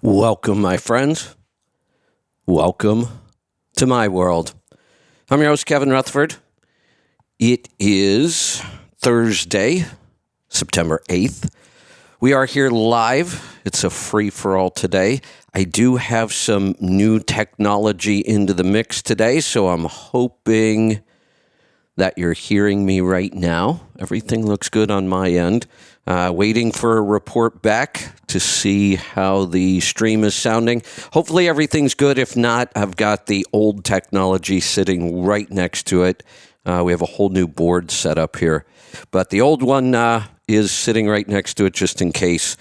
Welcome, my friends. Welcome to my world. I'm your host, Kevin Rutherford. It is Thursday, September 8th. We are here live. It's a free-for-all today. I do have some new technology into the mix today, so I'm hoping that you're hearing me right now. Everything looks good on my end. Waiting for a report back to see how the stream is sounding. Hopefully everything's good. If not, I've got the old technology sitting right next to it. We have a whole new board set up here. But the old one is sitting right next to it just in case.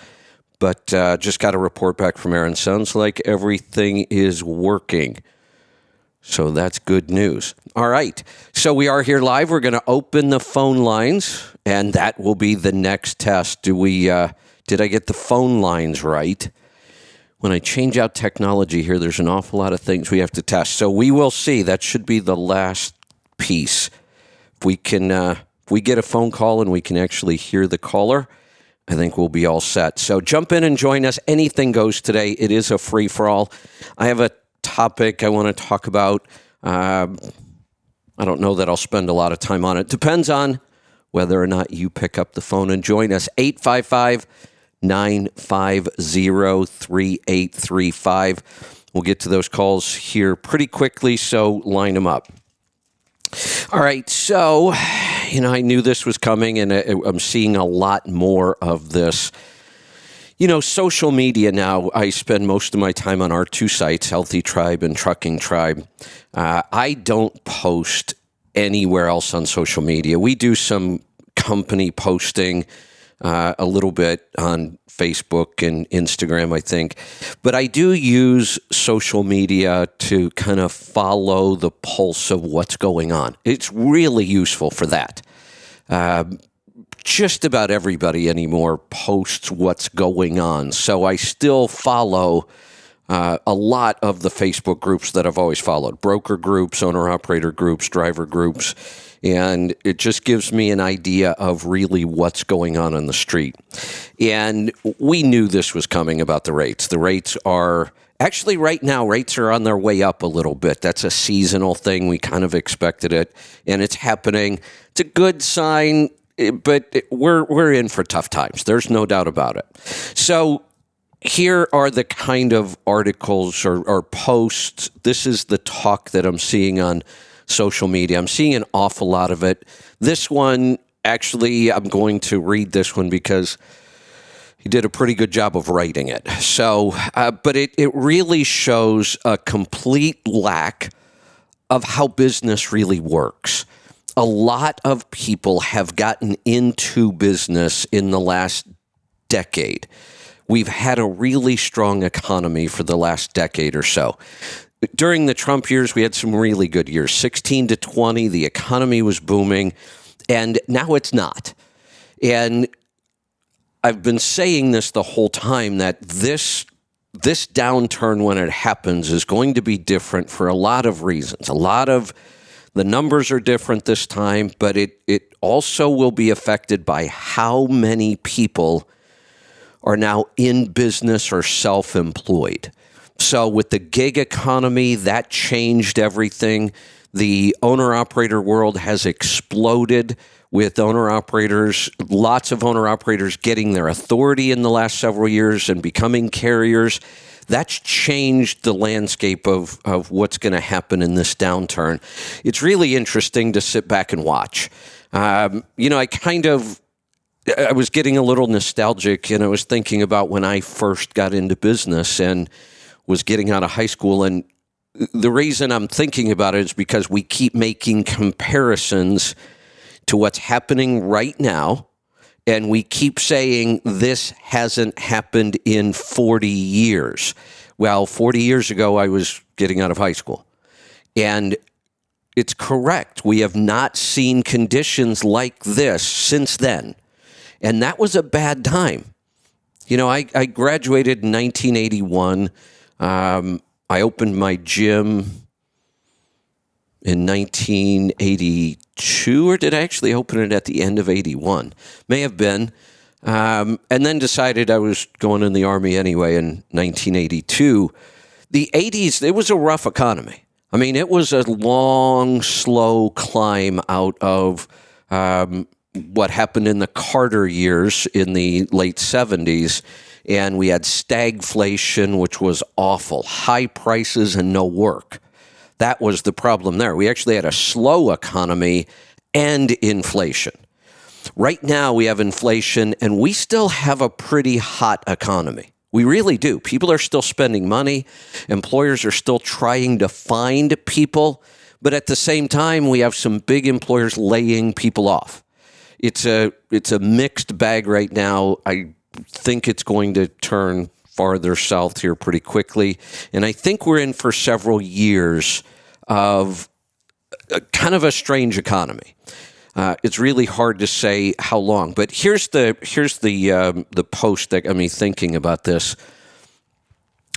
But just got a report back from Aaron. Sounds like everything is working. So that's good news. All right. So we are here live. We're going to open the phone lines, and that will be the next test. Did I get the phone lines right? When I change out technology here, there's an awful lot of things we have to test. So we will see. That should be the last piece. If we get a phone call and we can actually hear the caller, I think we'll be all set. So jump in and join us. Anything goes today. It is a free-for-all. I have a topic I want to talk about. I don't know that I'll spend a lot of time on it. Depends on whether or not you pick up the phone and join us. 855-950-3835. We'll get to those calls here pretty quickly, so line them up. All right, so, I knew this was coming, and I'm seeing a lot more of this. Social media now, I spend most of my time on our two sites, Healthy Tribe and Trucking Tribe. I don't post anywhere else on social media. We do some company posting a little bit on Facebook and Instagram, I think. But I do use social media to kind of follow the pulse of what's going on. It's really useful for that. Just about everybody anymore posts what's going on. So I still follow a lot of the Facebook groups that I've always followed. Broker groups, owner-operator groups, driver groups. And it just gives me an idea of really what's going on the street. And we knew this was coming about the rates. The rates are... Actually, right now, rates are on their way up a little bit. That's a seasonal thing. We kind of expected it. And it's happening. It's a good sign. But we're in for tough times. There's no doubt about it. So here are the kind of articles or posts. This is the talk that I'm seeing on social media. I'm seeing an awful lot of it. This one, actually, I'm going to read this one because he did a pretty good job of writing it. So, but it really shows a complete lack of how business really works. A lot of people have gotten into business in the last decade. We've had a really strong economy for the last decade or so. During the Trump years, we had some really good years. 16 to 20, the economy was booming, and now it's not. And I've been saying this the whole time, that this downturn, when it happens, is going to be different for a lot of reasons. The numbers are different this time, but it also will be affected by how many people are now in business or self-employed. So with the gig economy, that changed everything. The owner-operator world has exploded with owner-operators, lots of owner-operators getting their authority in the last several years and becoming carriers. That's changed the landscape of what's going to happen in this downturn. It's really interesting to sit back and watch. I was getting a little nostalgic, and I was thinking about when I first got into business and was getting out of high school. And the reason I'm thinking about it is because we keep making comparisons to what's happening right now. And we keep saying this hasn't happened in 40 years. Well, 40 years ago, I was getting out of high school. And it's correct. We have not seen conditions like this since then. And that was a bad time. I graduated in 1981. I opened my gym in 1982, or did I actually open it at the end of 81? May have been. and then decided I was going in the Army anyway in 1982. The 80s, it was a rough economy. I mean, it was a long, slow climb out of what happened in the Carter years in the late 70s. And we had stagflation, which was awful. High prices and no work. That was the problem there. We actually had a slow economy and inflation. Right now we have inflation and we still have a pretty hot economy. We really do. People are still spending money. Employers are still trying to find people. But at the same time, we have some big employers laying people off. It's a mixed bag right now. I think it's going to turn farther south here pretty quickly. And I think we're in for several years of kind of a strange economy. It's really hard to say how long, but here's the post that got me thinking about this,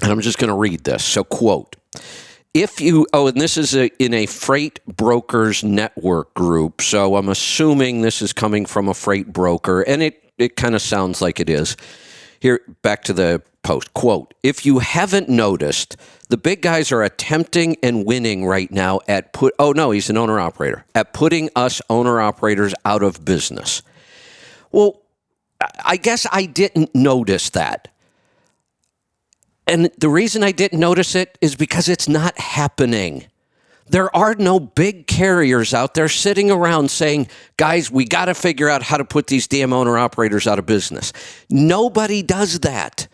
and I'm just going to read this. So, quote: and this is in a freight brokers network group. So I'm assuming this is coming from a freight broker, and it kind of sounds like it is. Here, back to the post. Quote: if you haven't noticed, the big guys are attempting and winning right now at he's an owner-operator, at putting us owner-operators out of business. Well, I guess I didn't notice that. And the reason I didn't notice it is because it's not happening. There are no big carriers out there sitting around saying, guys, we got to figure out how to put these damn owner-operators out of business. Nobody does that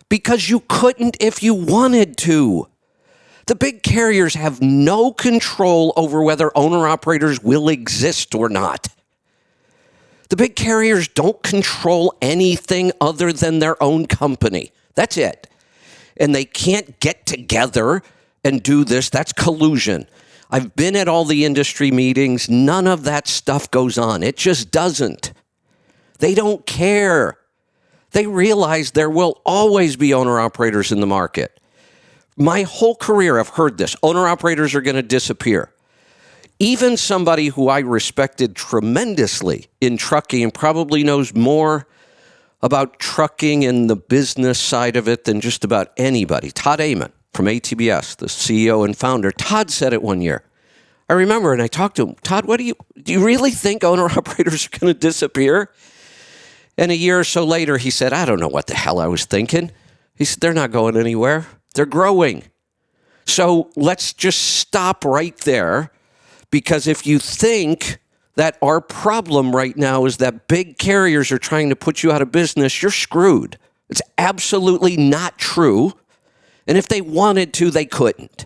because you couldn't if you wanted to. The big carriers have no control over whether owner-operators will exist or not. The big carriers don't control anything other than their own company. That's it. And they can't get together and do this. That's collusion. I've been at all the industry meetings. None of that stuff goes on. It just doesn't. They don't care. They realize there will always be owner-operators in the market. My whole career, I've heard this. Owner-operators are going to disappear. Even somebody who I respected tremendously in trucking and probably knows more about trucking and the business side of it than just about anybody, Todd Amon from ATBS, the CEO and founder. Todd said it one year. I remember, and I talked to him, Todd, do you really think owner-operators are going to disappear? And a year or so later, he said, I don't know what the hell I was thinking. He said, they're not going anywhere. They're growing. So let's just stop right there, because if you think that our problem right now is that big carriers are trying to put you out of business, you're screwed. It's absolutely not true. And if they wanted to, they couldn't.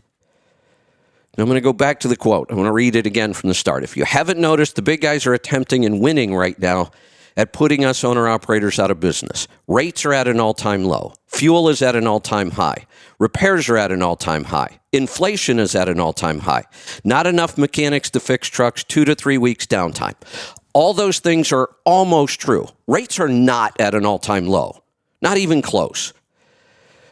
Now, I'm going to go back to the quote. I'm going to read it again from the start. If you haven't noticed, the big guys are attempting and winning right now at putting us owner-operators out of business. Rates are at an all-time low. Fuel is at an all-time high. Repairs are at an all-time high. Inflation is at an all-time high. Not enough mechanics to fix trucks, 2 to 3 weeks downtime. All those things are almost true. Rates are not at an all-time low. Not even close.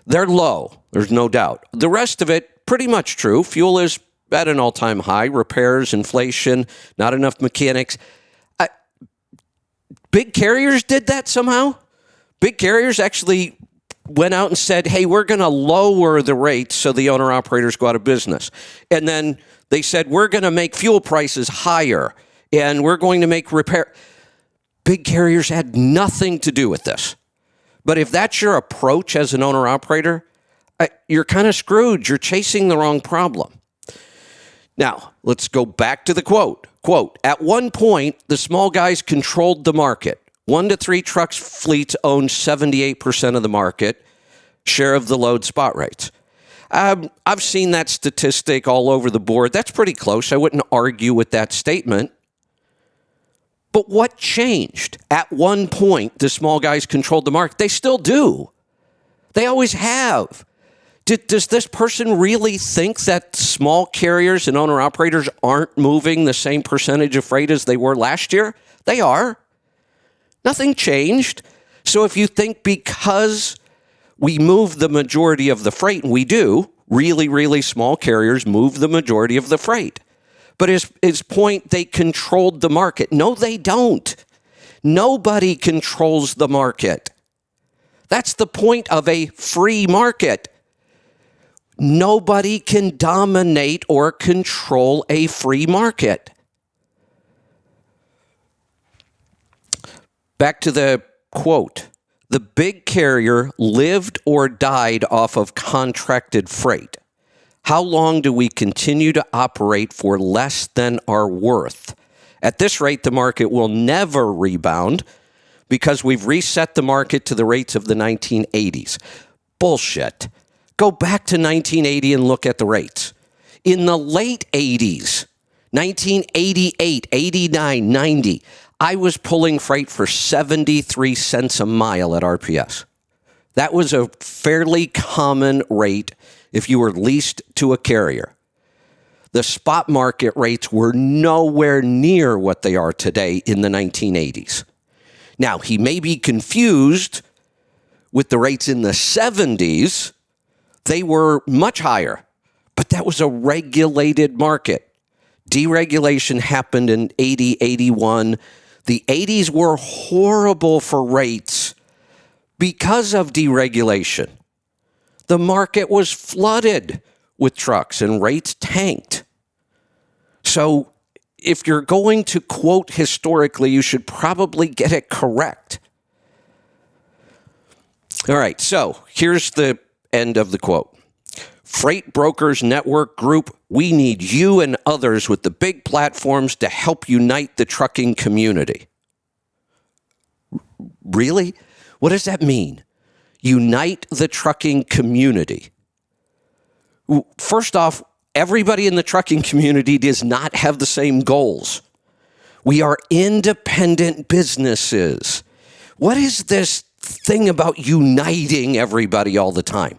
They're low, there's no doubt. The rest of it, pretty much true. Fuel is at an all-time high. Repairs, inflation, not enough mechanics. Big carriers did that somehow. Big carriers actually went out and said, hey, we're going to lower the rates so the owner-operators go out of business. And then they said, we're going to make fuel prices higher, and we're going to make Big carriers had nothing to do with this. But if that's your approach as an owner-operator, you're kind of screwed. You're chasing the wrong problem. Now, let's go back to the quote. Quote, at one point, the small guys controlled the market. 1 to 3 trucks fleets owned 78% of the market share of the load spot rates. I've seen that statistic all over the board. That's pretty close. I wouldn't argue with that statement. But what changed? At one point, the small guys controlled the market. They still do. They always have. Does this person really think that small carriers and owner-operators aren't moving the same percentage of freight as they were last year? They are. Nothing changed. So if you think because we move the majority of the freight, and we do, really, really small carriers move the majority of the freight. But his point, they controlled the market. No, they don't. Nobody controls the market. That's the point of a free market. Nobody can dominate or control a free market. Back to the quote. The big carrier lived or died off of contracted freight. How long do we continue to operate for less than our worth? At this rate, the market will never rebound because we've reset the market to the rates of the 1980s. Bullshit. Go back to 1980 and look at the rates. In the late 80s, 1988, 89, 90, I was pulling freight for 73 cents a mile at RPS. That was a fairly common rate if you were leased to a carrier. The spot market rates were nowhere near what they are today in the 1980s. Now, he may be confused with the rates in the 70s. They were much higher, but that was a regulated market. Deregulation happened in 80, 81. The 80s were horrible for rates because of deregulation. The market was flooded with trucks and rates tanked. So if you're going to quote historically, you should probably get it correct. All right, so here's the end of the quote. Freight Brokers Network Group, we need you and others with the big platforms to help unite the trucking community. Really? What does that mean? Unite the trucking community. First off, everybody in the trucking community does not have the same goals. We are independent businesses. What is this thing about uniting everybody all the time?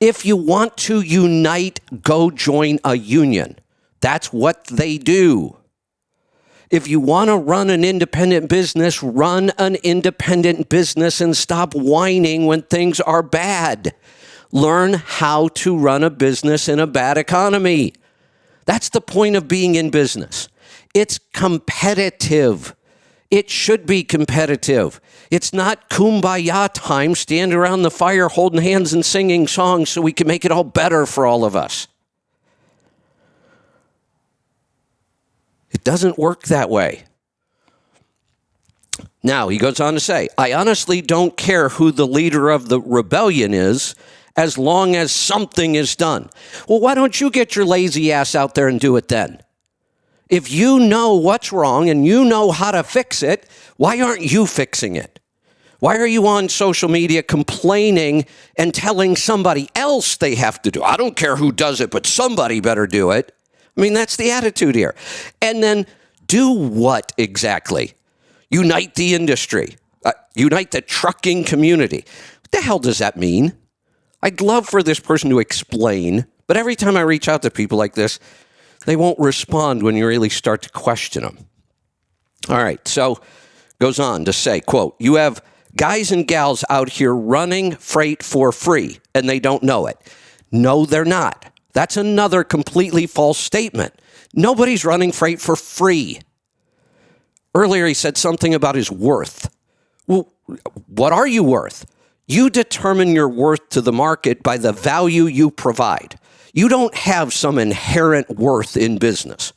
If you want to unite, go join a union. That's what they do. If you want to run an independent business, run an independent business and stop whining when things are bad. Learn how to run a business in a bad economy. That's the point of being in business. It's competitive. It should be competitive. It's not kumbaya time, stand around the fire holding hands and singing songs so we can make it all better for all of us. It doesn't work that way. Now, he goes on to say, I honestly don't care who the leader of the rebellion is, as long as something is done. Well, why don't you get your lazy ass out there and do it then? If you know what's wrong and you know how to fix it, why aren't you fixing it? Why are you on social media complaining and telling somebody else they have to do it? I don't care who does it, but somebody better do it. I mean, that's the attitude here. And then do what exactly? Unite the industry. Unite the trucking community. What the hell does that mean? I'd love for this person to explain, but every time I reach out to people like this, they won't respond when you really start to question them. All right, so goes on to say, quote, you have guys and gals out here running freight for free, and they don't know it. No, they're not. That's another completely false statement. Nobody's running freight for free. Earlier, he said something about his worth. Well, what are you worth? You determine your worth to the market by the value you provide. You don't have some inherent worth in business.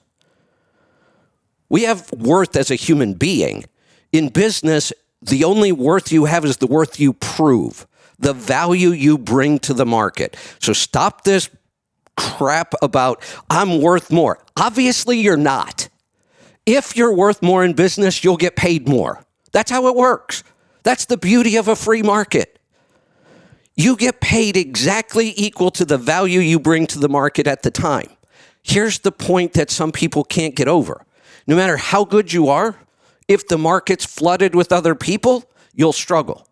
We have worth as a human being. In business, the only worth you have is the worth you prove, the value you bring to the market. So stop this crap about, I'm worth more. Obviously, you're not. If you're worth more in business, you'll get paid more. That's how it works. That's the beauty of a free market. You get paid exactly equal to the value you bring to the market at the time. Here's the point that some people can't get over. No matter how good you are, if the market's flooded with other people, you'll struggle.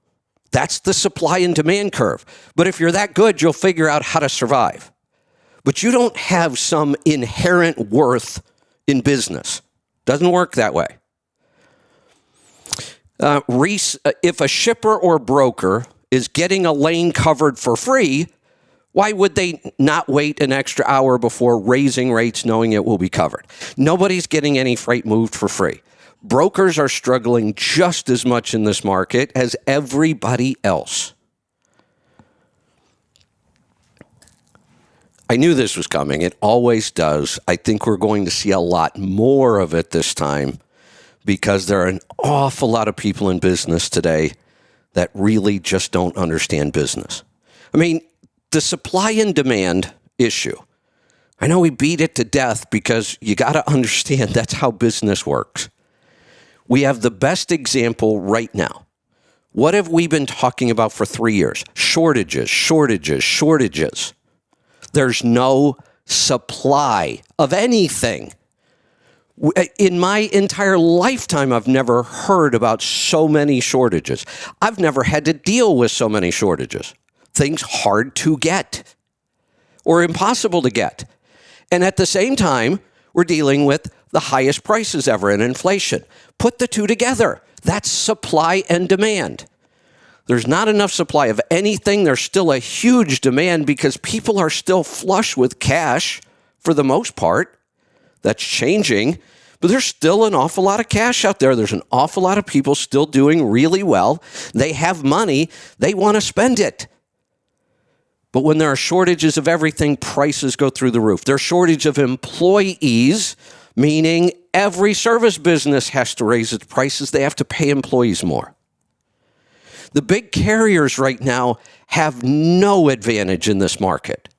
That's the supply and demand curve. But if you're that good, you'll figure out how to survive. But you don't have some inherent worth in business. Doesn't work that way. If a shipper or broker is getting a lane covered for free, why would they not wait an extra hour before raising rates knowing it will be covered? Nobody's getting any freight moved for free. Brokers are struggling just as much in this market as everybody else. I knew this was coming. It always does. I think we're going to see a lot more of it this time because there are an awful lot of people in business today that really just don't understand business. I mean, the supply and demand issue. I know we beat it to death because you got to understand that's how business works. We have the best example right now. What have we been talking about for 3 years? Shortages, shortages, shortages. There's no supply of anything. In my entire lifetime, I've never heard about so many shortages. I've never had to deal with so many shortages. Things hard to get or impossible to get. And at the same time, we're dealing with the highest prices ever in inflation. Put the two together. That's supply and demand. There's not enough supply of anything. There's still a huge demand because people are still flush with cash for the most part. That's changing, but there's still an awful lot of cash out there. There's an awful lot of people still doing really well. They have money. They want to spend it. But when there are shortages of everything, prices go through the roof. There's shortage of employees, meaning every service business has to raise its prices. They have to pay employees more. The big carriers right now have no advantage in this market.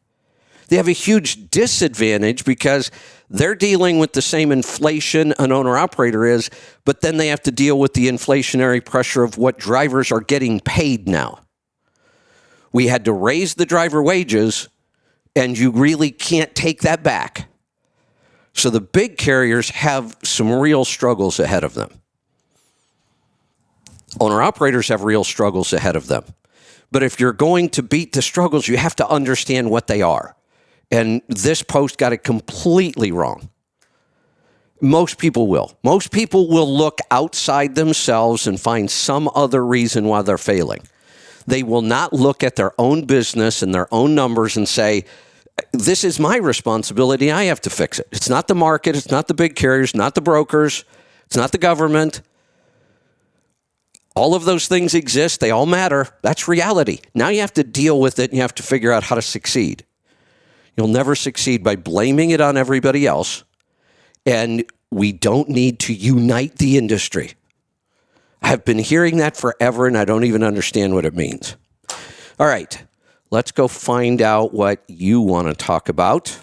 They have a huge disadvantage because they're dealing with the same inflation an owner-operator is, but then they have to deal with the inflationary pressure of what drivers are getting paid now. We had to raise the driver wages, and you really can't take that back. So the big carriers have some real struggles ahead of them. Owner-operators have real struggles ahead of them. But if you're going to beat the struggles, you have to understand what they are. And this post got it completely wrong. Most people will. Most people will look outside themselves and find some other reason why they're failing. They will not look at their own business and their own numbers and say, this is my responsibility. I have to fix it. It's not the market. It's not the big carriers, not the brokers. It's not the government. All of those things exist. They all matter. That's reality. Now you have to deal with it and you have to figure out how to succeed. You'll never succeed by blaming it on everybody else. And we don't need to unite the industry. I've been hearing that forever and I don't even understand what it means. All right, let's go find out what you want to talk about.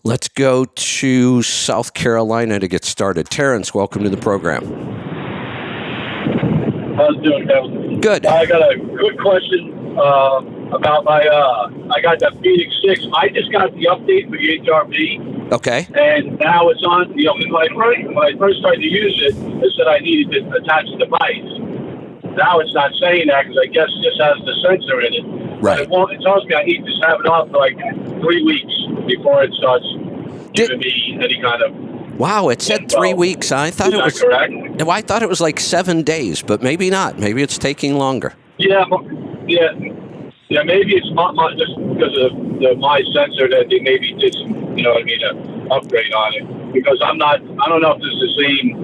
Let's go to South Carolina to get started. Terrence, welcome to the program. How's it doing, Kevin? Good. I got a quick question about my, I got the Phoenix 6. I just got the update for the HRV. Okay. And now it's on, when I first started to use it, it said I needed to attach the device. Now it's not saying that because I guess it just has the sensor in it. Right. It tells me I need to have it off for like 3 weeks before it starts giving me any kind of... Wow, it said 3 weeks. I thought it was correct? Well, I thought it was like 7 days, but maybe not. Maybe it's taking longer. Yeah, maybe it's not just because of my sensor that they maybe did some, an upgrade on it. Because I don't know if this is the same.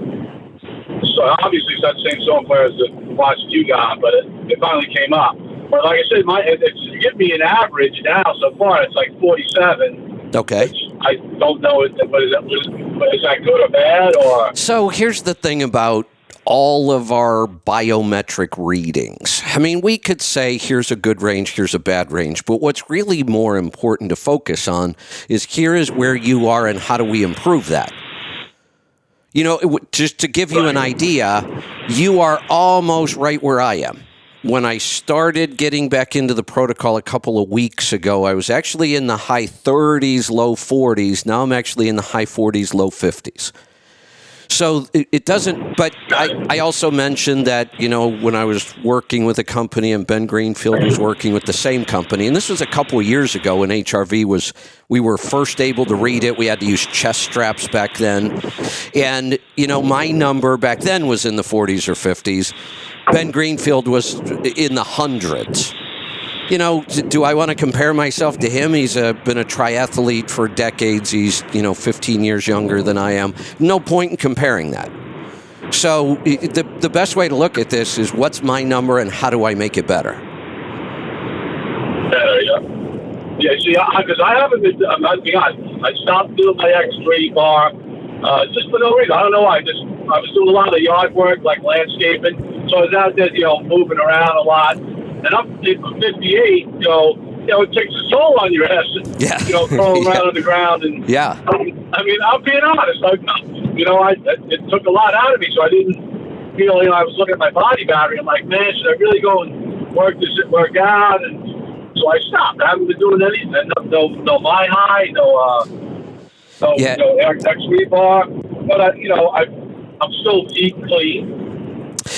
So obviously it's not the same software as the watch you got, but it finally came up. But like I said, it's give me an average now so far. It's like 47. Okay. I don't know. Is that good or bad? Or so here's the thing about all of our biometric readings. I mean, we could say here's a good range, here's a bad range, but what's really more important to focus on is here is where you are and how do we improve that? Just to give you an idea, you are almost right where I am. When I started getting back into the protocol a couple of weeks ago, I was actually in the high 30s, low 40s. Now I'm actually in the high 40s, low 50s. So it doesn't, but I also mentioned that, when I was working with a company and Ben Greenfield was working with the same company, and this was a couple of years ago when HRV we were first able to read it. We had to use chest straps back then. And, my number back then was in the 40s or 50s. Ben Greenfield was in the hundreds. Do I want to compare myself to him? He's been a triathlete for decades. He's 15 years younger than I am. No point in comparing that. So the best way to look at this is what's my number and how do I make it better? Better, yeah. Yeah, see, because I haven't been, I'm not being honest, I stopped doing my X3 bar just for no reason. I don't know why. I was doing a lot of yard work, like landscaping. So I was out there, moving around a lot. And I'm 58, it takes a toll on your ass, crawling around on the ground. And yeah. I mean, I'm being honest. It took a lot out of me, so I didn't feel, I was looking at my body battery. I'm like, man, should I really go and work out? And so I stopped. I haven't been doing anything. No My High, no X3 bar. But I'm still deep clean.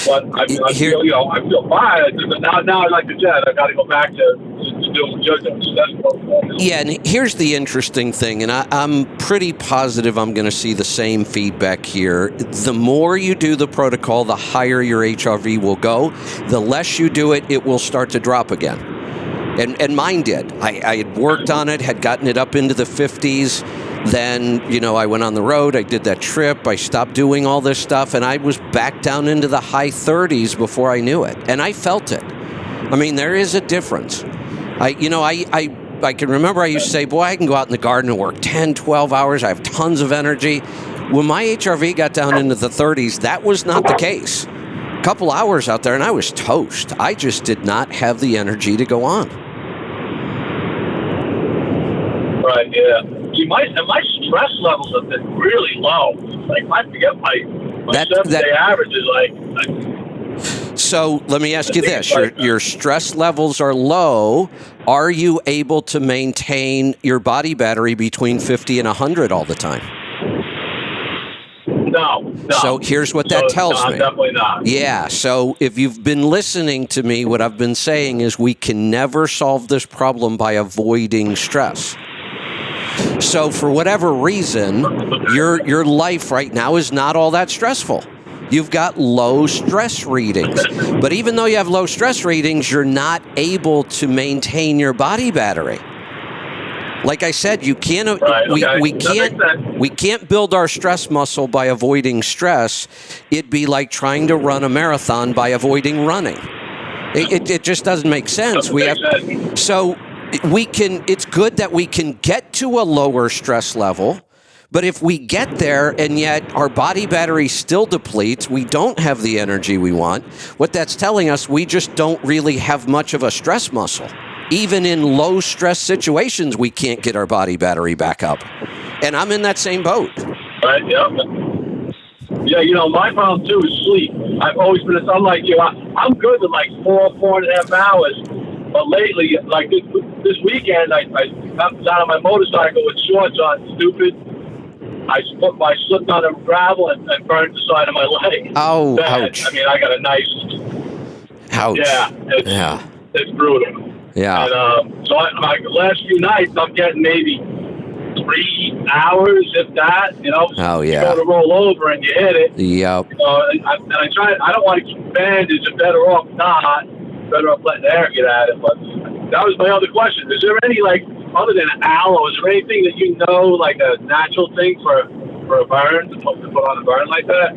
But I feel fine. Now, like I said, I got to go back to doing judgment. Yeah, and here's the interesting thing, and I'm pretty positive I'm going to see the same feedback here. The more you do the protocol, the higher your HRV will go. The less you do it, it will start to drop again. And mine did. I had worked on it, had gotten it up into the 50s. Then, I went on the road. I did that trip. I stopped doing all this stuff, and I was back down into the high 30s before I knew it. And I felt it. I mean, there is a difference. I can remember I used to say, boy, I can go out in the garden and work 10, 12 hours. I have tons of energy. When my HRV got down into the 30s, that was not the case. A couple hours out there, and I was toast. I just did not have the energy to go on. Right, yeah. See, my stress levels have been really low. Like, I forget my 7-day average is like. So let me ask you this: your stress levels are low. Are you able to maintain your body battery between 50 and 100 all the time? No. So here's what that tells me. Definitely not. Yeah. So if you've been listening to me, what I've been saying is we can never solve this problem by avoiding stress. So for whatever reason, your life right now is not all that stressful. You've got low stress readings. But even though you have low stress readings, you're not able to maintain your body battery. Like I said, you can't. We can't build our stress muscle by avoiding stress. It'd be like trying to run a marathon by avoiding running. It just doesn't make sense. It's good that we can get to a lower stress level, but if we get there and yet our body battery still depletes, we don't have the energy we want, what that's telling us, we just don't really have much of a stress muscle. Even in low stress situations, we can't get our body battery back up. And I'm in that same boat. Right, yeah. Yeah, my problem too is sleep. I've always been, I'm like you, I'm good with like 4.5 hours. But lately, like this weekend, I was out on my motorcycle with shorts on, stupid. I slipped on a gravel and burned the side of my leg. Oh, bad. Ouch. I mean, I got a nice... Ouch. Yeah, it's brutal. Yeah. And so the last few nights, I'm getting maybe 3 hours, if that, Oh, yeah. You go to roll over and you hit it. Yep. And I don't want to keep bandaged and better off not. Better off letting the air get at it. But that was my other question. Is there any, other than aloe, is there anything that like a natural thing for a burn, to put on a burn like that?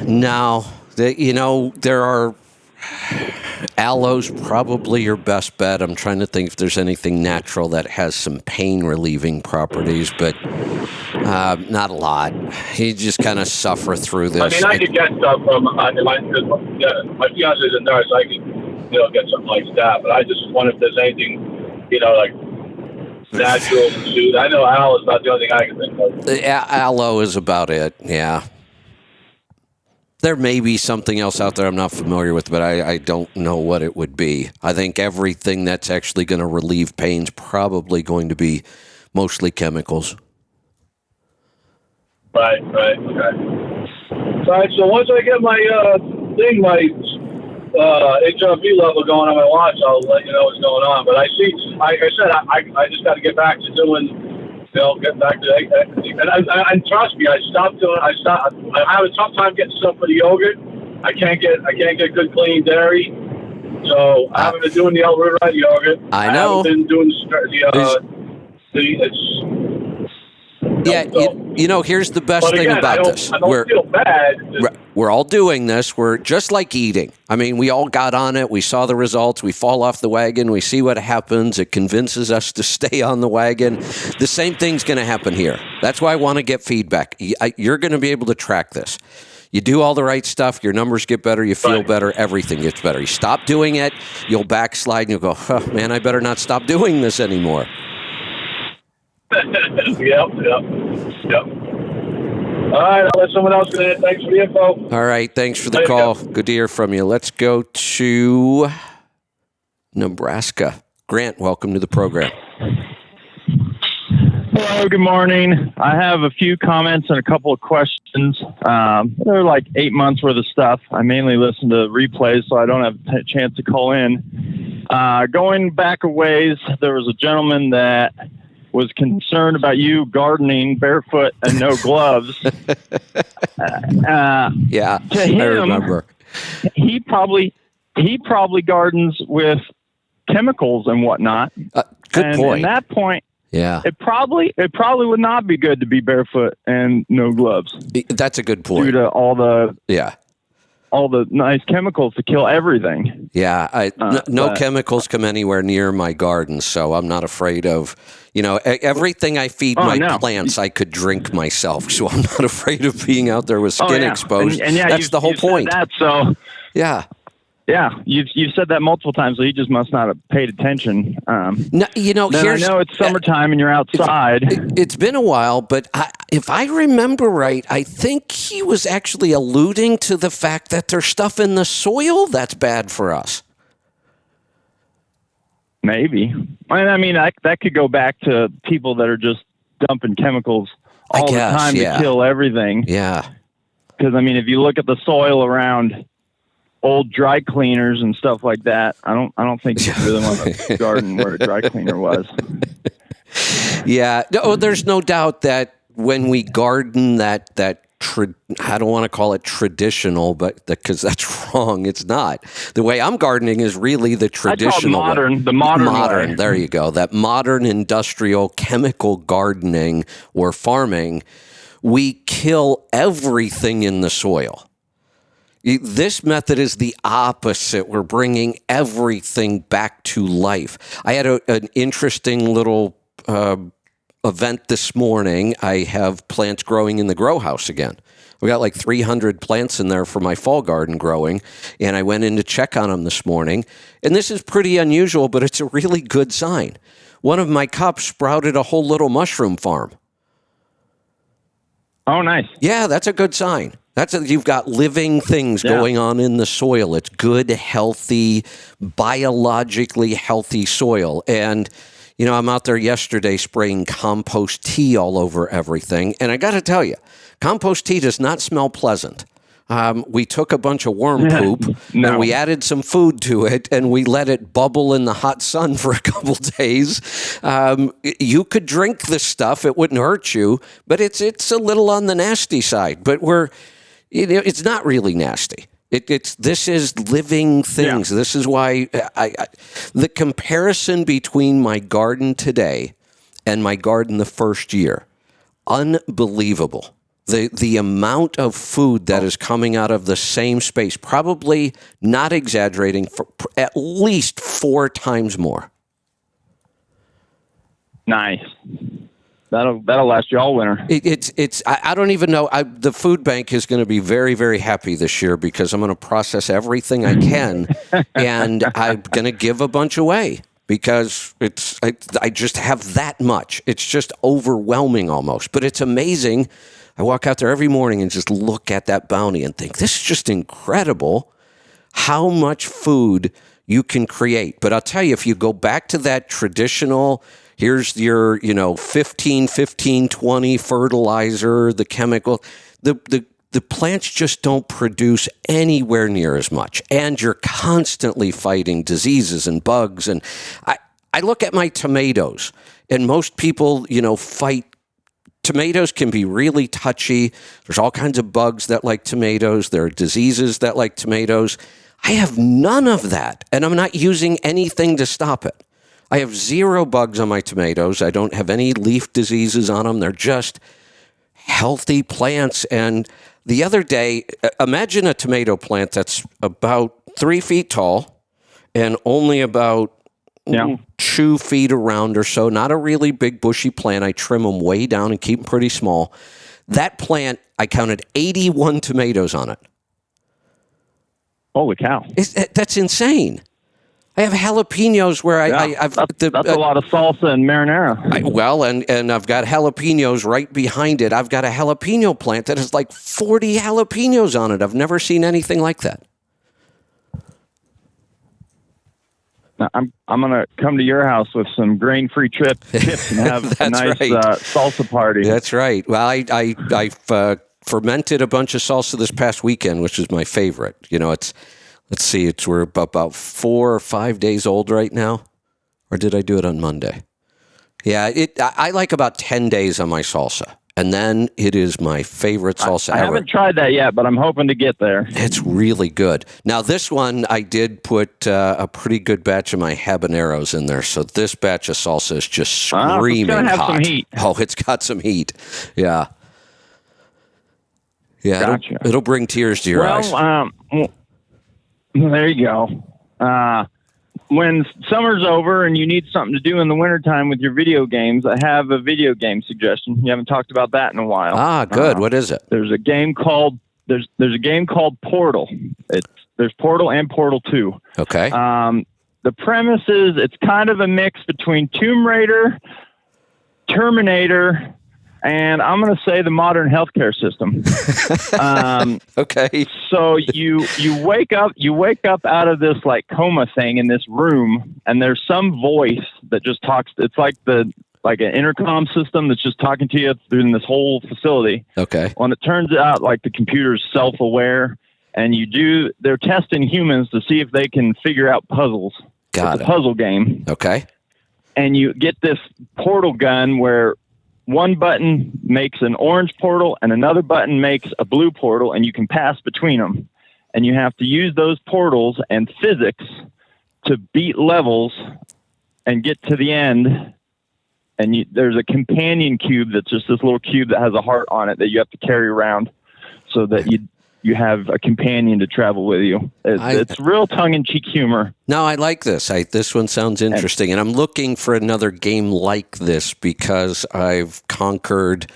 No. There are... Aloe's probably your best bet. I'm trying to think if there's anything natural that has some pain relieving properties, but not a lot. You just kind of suffer through this. I mean, I could get stuff from my fiance is a nurse. I could get something like that, but I just wonder if there's anything like natural to soothe. I know aloe is not the only thing I can think of. Aloe is about it. Yeah. There may be something else out there I'm not familiar with, but I don't know what it would be. I think everything that's actually going to relieve pain is probably going to be mostly chemicals. Right, okay. All right, so once I get my HRV level going on my watch, I'll let you know what's going on. But I see, like I said, I just got to get back to doing... get back to and trust me, I have a tough time getting stuff for the yogurt. I can't get good clean dairy. So I haven't been doing the El Red yogurt. I know. haven't been doing it's. Yeah, here's the best thing about this. I don't feel bad. We're all doing this. We're just like eating. I mean, we all got on it. We saw the results. We fall off the wagon. We see what happens. It convinces us to stay on the wagon. The same thing's going to happen here. That's why I want to get feedback. You're going to be able to track this. You do all the right stuff, your numbers get better, you feel better, everything gets better. You stop doing it, you'll backslide, and you'll go, oh, man, I better not stop doing this anymore. Yep. All right, I'll let someone else in. Thanks for the info. All right, thanks for the call. Good to hear from you. Let's go to Nebraska. Grant, welcome to the program. Hello, good morning. I have a few comments and a couple of questions. They're like 8 months worth of stuff. I mainly listen to replays, so I don't have a chance to call in. Going back a ways, there was a gentleman that was concerned about you gardening barefoot and no gloves. Yeah, to him, I remember. He probably gardens with chemicals and whatnot. Good point. At that point, yeah, it probably would not be good to be barefoot and no gloves. That's a good point. Due to all the nice chemicals to kill everything. Yeah, no chemicals come anywhere near my garden, so I'm not afraid of, everything I feed my plants I could drink myself, so I'm not afraid of being out there with skin exposed. And that's the whole point. Said that, so yeah, you've said that multiple times, so you just must not have paid attention. I know it's summertime and you're outside. It's been a while, but if I remember right, I think he was actually alluding to the fact that there's stuff in the soil that's bad for us. Maybe. I mean, that could go back to people that are just dumping chemicals all the time to kill everything. Yeah. Because, I mean, if you look at the soil around old dry cleaners and stuff like that, I don't think you really want to garden where a dry cleaner was. Yeah. No, there's no doubt that when we garden that I don't want to call it traditional, but because that's wrong. It's not. The way I'm gardening is really the traditional way. The modern way. There you go. That modern industrial chemical gardening or farming, we kill everything in the soil. This method is the opposite. We're bringing everything back to life. I had an interesting little event this morning. I have plants growing in the grow house again. We got like 300 plants in there for my fall garden growing, and I went in to check on them this morning. And this is pretty unusual, but it's a really good sign. One of my cups sprouted a whole little mushroom farm. Oh, nice. Yeah, that's a good sign. You've got living things going on in the soil. It's good, healthy, biologically healthy soil. And, I'm out there yesterday spraying compost tea all over everything. And I got to tell you, compost tea does not smell pleasant. We took a bunch of worm poop and we added some food to it and we let it bubble in the hot sun for a couple days. You could drink this stuff. It wouldn't hurt you, but it's a little on the nasty side. But it's not really nasty. This is living things. Yeah. This is why the comparison between my garden today and my garden the first year, unbelievable. The amount of food that is coming out of the same space, probably not exaggerating, for at least 4 times more. Nice. That'll last you all winter. I don't even know. The food bank is going to be very, very happy this year because I'm going to process everything I can, and I'm going to give a bunch away because I just have that much. It's just overwhelming almost, but it's amazing. I walk out there every morning and just look at that bounty and think, this is just incredible how much food you can create. But I'll tell you, if you go back to that traditional, here's your, 15-15-20 fertilizer, the chemical, the plants just don't produce anywhere near as much. And you're constantly fighting diseases and bugs. And I look at my tomatoes, and most people, fight. Tomatoes can be really touchy. There's all kinds of bugs that like tomatoes. There are diseases that like tomatoes. I have none of that, and I'm not using anything to stop it. I have 0 bugs on my tomatoes. I don't have any leaf diseases on them. They're just healthy plants. And the other day, imagine a tomato plant that's about 3 feet tall and only about 2 feet around or so. Not a really big bushy plant. I trim them way down and keep them pretty small. That plant, I counted 81 tomatoes on it. Holy cow. That's insane. I have jalapenos where that's a lot of salsa and marinara. And I've got jalapenos right behind it. I've got a jalapeno plant that has like 40 jalapenos on it. I've never seen anything like that. Now, I'm going to come to your house with some grain-free chips and have a nice salsa party. That's right. Well, I fermented a bunch of salsa this past weekend, which is my favorite. You know, we're about 4 or 5 days old right now. Or did I do it on Monday? Yeah, I like about 10 days on my salsa. And then it is my favorite salsa ever. I haven't tried that yet, but I'm hoping to get there. It's really good. Now, this one, I did put a pretty good batch of my habaneros in there. So this batch of salsa is just screaming hot. It's going to have some heat. Oh, it's got some heat. Yeah. Yeah, gotcha. It'll bring tears to your eyes. There you go. When summer's over and you need something to do in the wintertime with your video games, I have a video game suggestion. You haven't talked about that in a while. Ah, good. What is it? There's a game called Portal. There's Portal and Portal 2. Okay. The premise is it's kind of a mix between Tomb Raider, Terminator, and I'm going to say the modern healthcare system. Okay. So you wake up out of this like coma thing in this room, and there's some voice that just talks. It's like an intercom system that's just talking to you through this whole facility. Okay. When it turns out like the computer's self-aware, and they're testing humans to see if they can figure out puzzles. Got it's it. a puzzle game. Okay. And you get this portal gun where one button makes an orange portal and another button makes a blue portal, and you can pass between them. And you have to use those portals and physics to beat levels and get to the end. And there's a companion cube that's just this little cube that has a heart on it that you have to carry around so that you have a companion to travel with you. It's real tongue-in-cheek humor. No, I like this. This one sounds interesting, and I'm looking for another game like this because I've conquered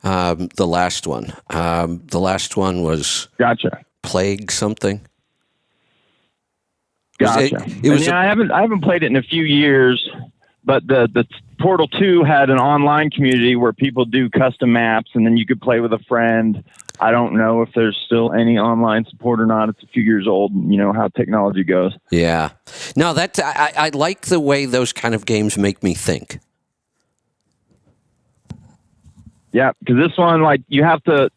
the last one. The last one was Plague something. Gotcha. I haven't played it in a few years, but the Portal 2 had an online community where people do custom maps, and then you could play with a friend. I don't know if there's still any online support or not. It's a few years old. You know how technology goes. Yeah. No, I like the way those kind of games make me think. Yeah, because this one, like, you have to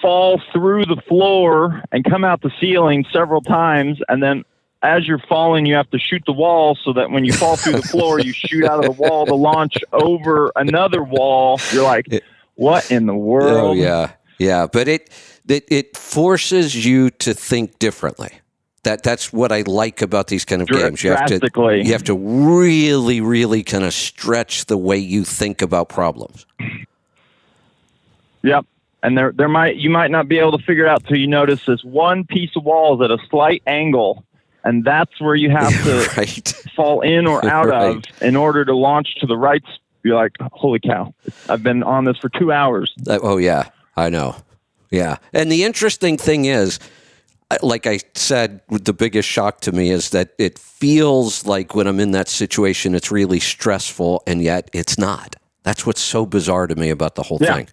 fall through the floor and come out the ceiling several times, and then as you're falling, you have to shoot the wall so that when you fall through the floor, you shoot out of the wall to launch over another wall. You're like, what in the world? Oh, yeah. Yeah, but it forces you to think differently. That's what I like about these kind of games. You have to really, really kind of stretch the way you think about problems. Yep. And you might not be able to figure it out till you notice this one piece of wall is at a slight angle, and that's where you have to fall in or out of in order to launch to the right. You're like, holy cow! I've been on this for 2 hours. Oh yeah. I know. Yeah. And the interesting thing is, like I said, the biggest shock to me is that it feels like when I'm in that situation, it's really stressful, and yet it's not. That's what's so bizarre to me about the whole thing.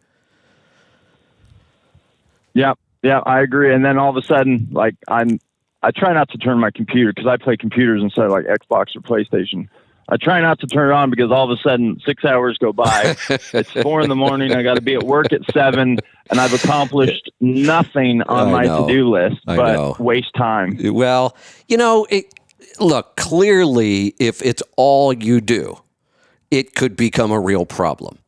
Yeah. Yeah, I agree. And then all of a sudden, like I try not to turn my computer because I play computers instead of like Xbox or PlayStation. I try not to turn it on because all of a sudden 6 hours go by. It's 4 a.m. I got to be at work at 7, and I've accomplished nothing on my to-do list but waste time. Well, look, clearly, if it's all you do, it could become a real problem.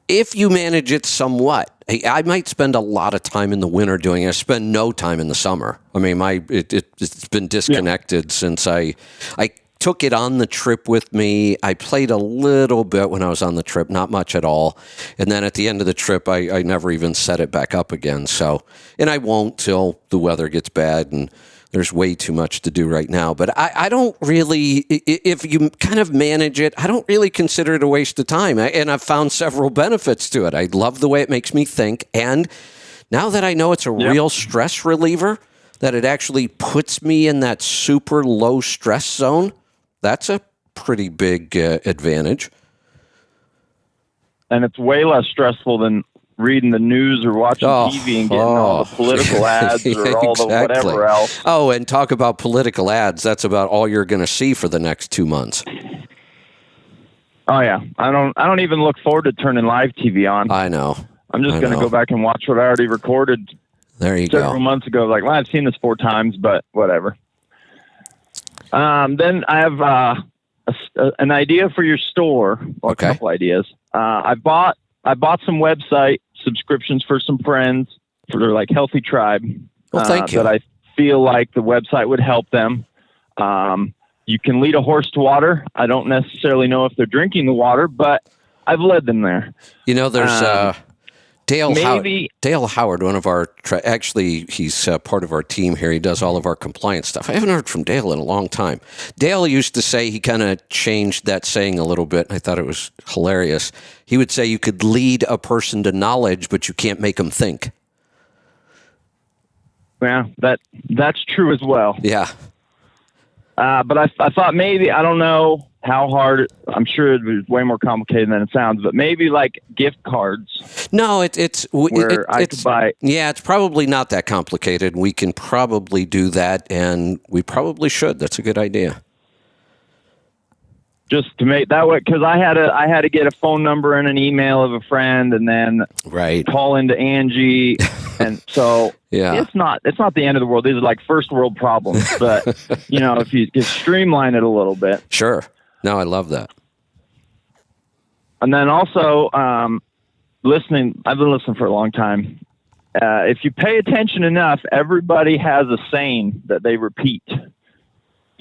if you manage it somewhat. I might spend a lot of time in the winter doing it. I spend no time in the summer. I mean, it's been disconnected since I took it on the trip with me. I played a little bit when I was on the trip, not much at all. And then at the end of the trip, I never even set it back up again. So, and I won't till the weather gets bad and there's way too much to do right now. But I don't really, if you kind of manage it, I don't really consider it a waste of time. And I've found several benefits to it. I love the way it makes me think. And now that I know it's a real stress reliever, that it actually puts me in that super low stress zone, that's a pretty big advantage. And it's way less stressful than reading the news or watching TV and getting all the political ads or all the whatever else. Oh, and talk about political ads. That's about all you're going to see for the next 2 months. Oh yeah, I don't even look forward to turning live TV on. I know. I'm just going to go back and watch what I already recorded. There you several months ago. Like, well, I've seen this 4 times, but whatever. Then I have an idea for your store. Well, a couple ideas. I bought some website subscriptions for some friends for their like Healthy Tribe. Well, thank you. That I feel like the website would help them. You can lead a horse to water. I don't necessarily know if they're drinking the water, but I've led them there. You know, there's Dale Howard, one of our, actually, he's part of our team here. He does all of our compliance stuff. I haven't heard from Dale in a long time. Dale used to say, he kind of changed that saying a little bit. I thought it was hilarious. He would say you could lead a person to knowledge, but you can't make them think. Yeah, that's true as well. Yeah. But I thought maybe, I don't know how hard, I'm sure it was way more complicated than it sounds, but maybe like gift cards. No, it's buy. Yeah, it's probably not that complicated. We can probably do that, and we probably should. That's a good idea. Just to make that way, because I had to get a phone number and an email of a friend, and then call into Angie, and so it's not the end of the world. These are like first world problems, but if you just streamline it a little bit. Sure. No, I love that. And then also listening. I've been listening for a long time. If you pay attention enough, everybody has a saying that they repeat.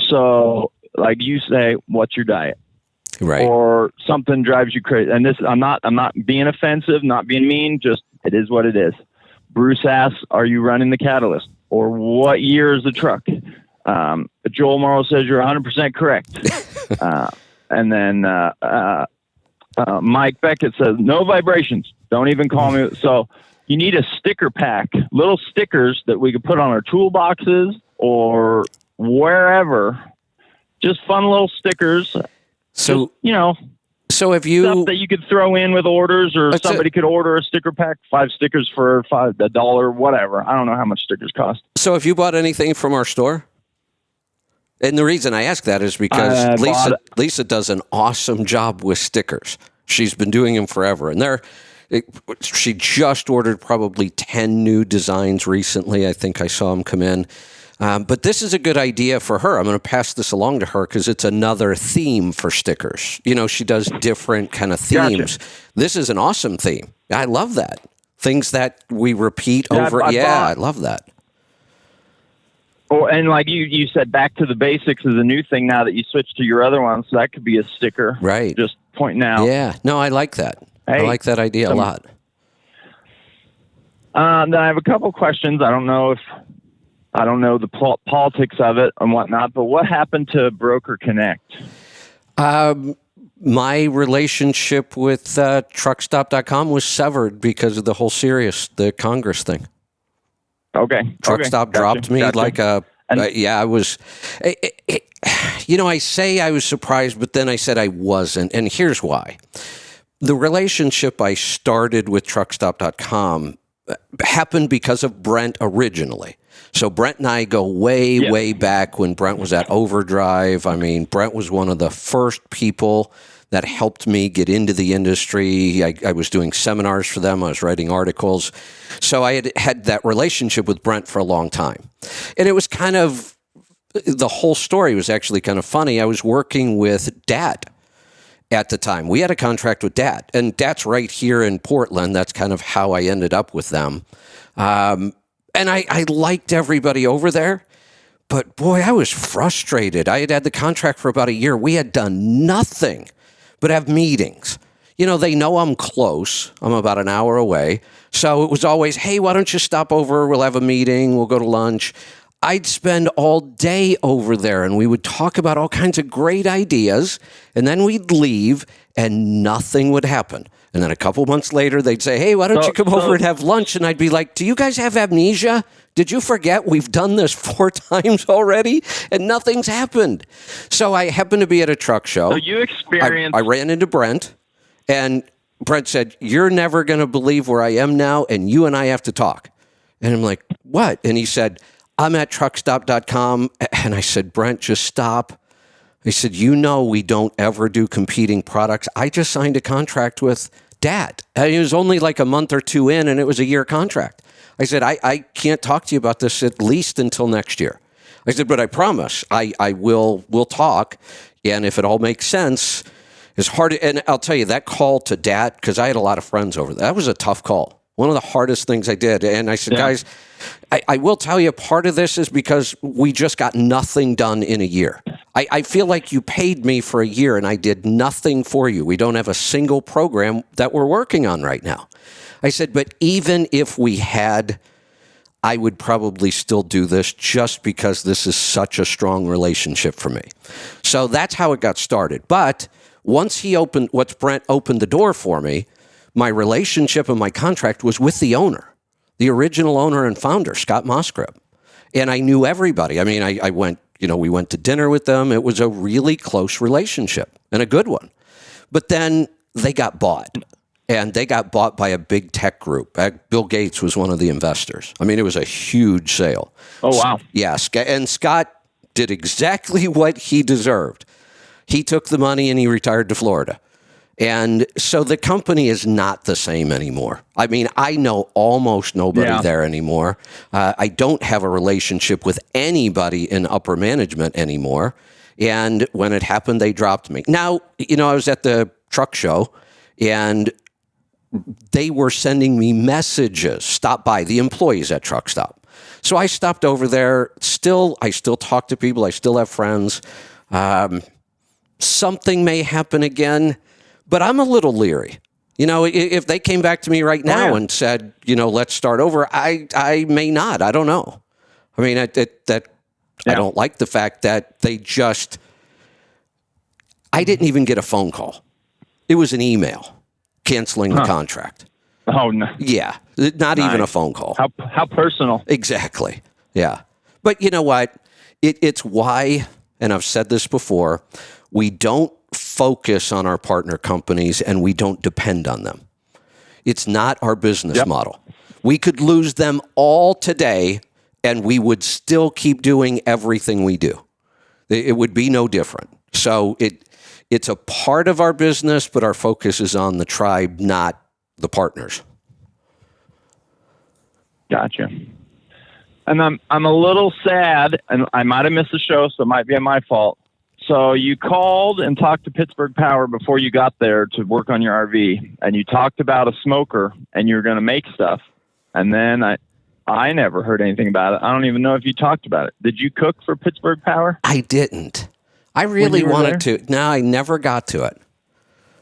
So, like you say, what's your diet? Right. Or something drives you crazy. And this, I'm not being offensive, not being mean, just it is what it is. Bruce asks, are you running the Catalyst? Or what year is the truck? Joel Morrow says you're 100% correct. And then Mike Beckett says, no vibrations. Don't even call me. So you need a sticker pack, little stickers that we could put on our toolboxes or wherever. Just fun little stickers. So, so if you stuff that you could throw in with orders, or somebody could order a sticker pack, 5 stickers for $1, whatever. I don't know how much stickers cost. So have you bought anything from our store? And the reason I ask that is because Lisa does an awesome job with stickers. She's been doing them forever, and she just ordered probably 10 new designs recently. I think I saw them come in. But this is a good idea for her. I'm going to pass this along to her because it's another theme for stickers. She does different kind of themes. Gotcha. This is an awesome theme. I love that. Things that we repeat over. I love that. Oh, and like you said, back to the basics is a new thing now that you switch to your other one. So that could be a sticker. Right. Just pointing out. Yeah. No, I like that. I like that idea a lot. Then I have a couple questions. I don't know the politics of it and whatnot, but what happened to Broker Connect? My relationship with truckstop.com was severed because of the whole the Congress thing. Okay. Truckstop dropped me like I was, I say I was surprised, but then I said I wasn't. And here's why. The relationship I started with truckstop.com happened because of Brent originally. So Brent and I go way back when Brent was at Overdrive. I mean, Brent was one of the first people that helped me get into the industry. I was doing seminars for them. I was writing articles. So I had that relationship with Brent for a long time. And it was kind of, the whole story was actually kind of funny. I was working with Dad. at the time. We had a contract with DAT, and DAT's right here in Portland. That's kind of how I ended up with them. And I liked everybody over there. But boy, I was frustrated. I had had the contract for about a year. We had done nothing but have meetings. They know I'm close. I'm about an hour away. So it was always, hey, why don't you stop over? We'll have a meeting. We'll go to lunch. I'd spend all day over there, and we would talk about all kinds of great ideas, and then we'd leave, and nothing would happen. And then a couple months later, they'd say, hey, why don't you come over and have lunch? And I'd be like, do you guys have amnesia? Did you forget we've done this 4 times already, and nothing's happened? So I happened to be at a truck show. So you experienced... I ran into Brent, and Brent said, you're never going to believe where I am now, and you and I have to talk. And I'm like, what? And he said, I'm at truckstop.com. And I said, Brent, just stop. He said, we don't ever do competing products. I just signed a contract with DAT. And it was only like a month or 2 in, and it was a year contract. I said, I can't talk to you about this at least until next year. I said, but I promise we'll talk. And if it all makes sense, it's hard. And I'll tell you, that call to DAT, because I had a lot of friends over there, that was a tough call. One of the hardest things I did. And I said, guys, I will tell you, part of this is because we just got nothing done in a year. I feel like you paid me for a year and I did nothing for you. We don't have a single program that we're working on right now. I said, but even if we had, I would probably still do this just because this is such a strong relationship for me. So that's how it got started. But once Brent opened the door for me, my relationship and my contract was with the owner, the original owner and founder, Scott Mosgrove. And I knew everybody. I mean, I went, we went to dinner with them. It was a really close relationship and a good one. But then they got bought. And they got bought by a big tech group. Bill Gates was one of the investors. I mean, it was a huge sale. Oh, wow. Yeah, and Scott did exactly what he deserved. He took the money and he retired to Florida. And so the company is not the same anymore. I mean, I know almost nobody there anymore. I don't have a relationship with anybody in upper management anymore. And when it happened, they dropped me. Now, I was at the truck show, and they were sending me messages, stop by, the employees at Truck Stop. So I stopped over there. I still talk to people. I still have friends. Something may happen again, but I'm a little leery. If they came back to me right now and said, let's start over, I may not. I don't know. I mean, I don't like the fact that I didn't even get a phone call. It was an email canceling the contract. Oh, no. Yeah, not even a phone call. How personal. Exactly. Yeah. But you know what? It's why, and I've said this before, we don't focus on our partner companies and we don't depend on them. It's not our business model. We could lose them all today and we would still keep doing everything we do. It would be no different. So it's a part of our business, but our focus is on the tribe, not the partners. Gotcha. And I'm a little sad, and I might have missed the show, so it might be my fault. So you called and talked to Pittsburgh Power before you got there to work on your RV, and you talked about a smoker, and you were going to make stuff. And then I never heard anything about it. I don't even know if you talked about it. Did you cook for Pittsburgh Power? I didn't. I really wanted to. No, I never got to it.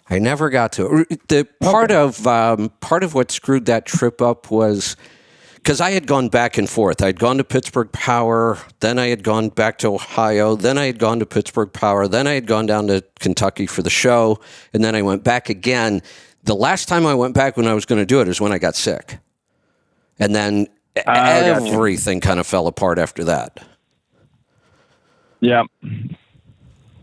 The part of what screwed that trip up was because I had gone back and forth. I'd gone to Pittsburgh Power, then I had gone back to Ohio, then I had gone to Pittsburgh Power, then I had gone down to Kentucky for the show, and then I went back again. The last time I went back when I was going to do it is when I got sick. And then everything kind of fell apart after that. Yeah.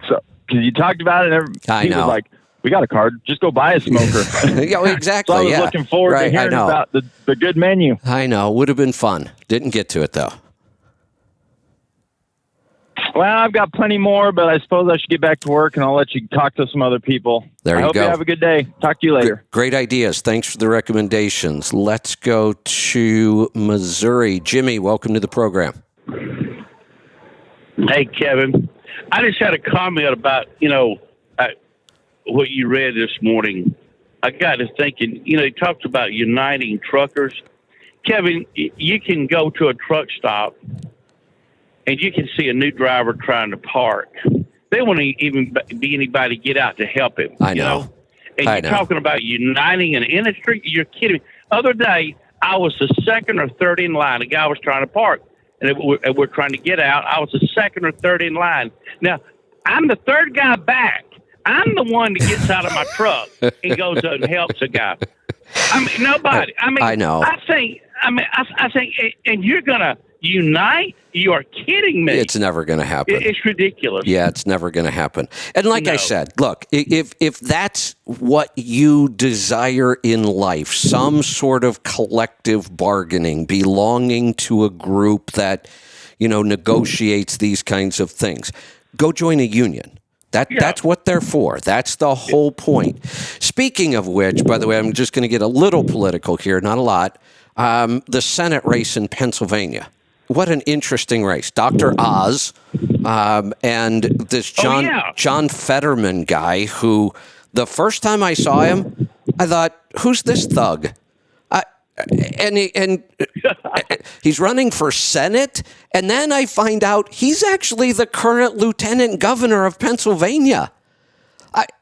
So, because you talked about it, and he was like, we got a card. Just go buy a smoker. Yeah, exactly. So I was looking forward to hearing about the good menu. I know. Would have been fun. Didn't get to it, though. Well, I've got plenty more, but I suppose I should get back to work, and I'll let you talk to some other people. There you go. I hope you have a good day. Talk to you later. Great ideas. Thanks for the recommendations. Let's go to Missouri. Jimmy, welcome to the program. Hey, Kevin. I just had a comment about, what you read this morning, I got to thinking, he talks about uniting truckers. Kevin, you can go to a truck stop and you can see a new driver trying to park. They won't even be anybody to get out to help him. I know. And you're talking about uniting an industry? You're kidding me. Other day, I was the second or third in line. A guy was trying to park, and we're trying to get out. I was the second or third in line. Now, I'm the third guy back. I'm the one that gets out of my truck and goes and helps a guy. I mean, nobody. I mean, I know. I think, and you're going to unite? You are kidding me. It's never going to happen. It's ridiculous. Yeah, it's never going to happen. And like I said, look, if that's what you desire in life, some sort of collective bargaining, belonging to a group that, negotiates these kinds of things, go join a union. That's what they're for. That's the whole point. Speaking of which, by the way, I'm just going to get a little political here, not a lot. The Senate race in Pennsylvania. What an interesting race. Dr. Oz and this John Fetterman guy who the first time I saw him, I thought, who's this thug? And he's running for Senate. And then I find out he's actually the current lieutenant governor of Pennsylvania.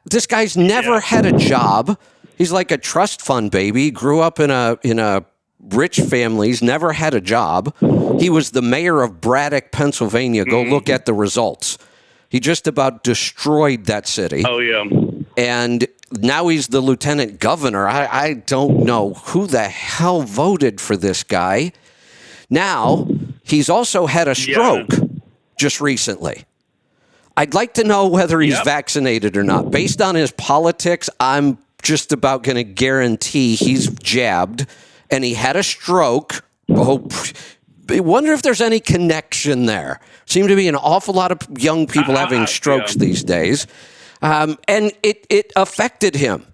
This guy's never had a job. He's like a trust fund baby. Grew up in a rich family. He's never had a job. He was the mayor of Braddock, Pennsylvania. Go look at the results. He just about destroyed that city. Oh, yeah. And now he's the lieutenant governor. I don't know who the hell voted for this guy. Now, he's also had a stroke just recently. I'd like to know whether he's vaccinated or not. Based on his politics, I'm just about going to guarantee he's jabbed. And he had a stroke. Oh, I wonder if there's any connection there. Seem to be an awful lot of young people having strokes these days. And it affected him.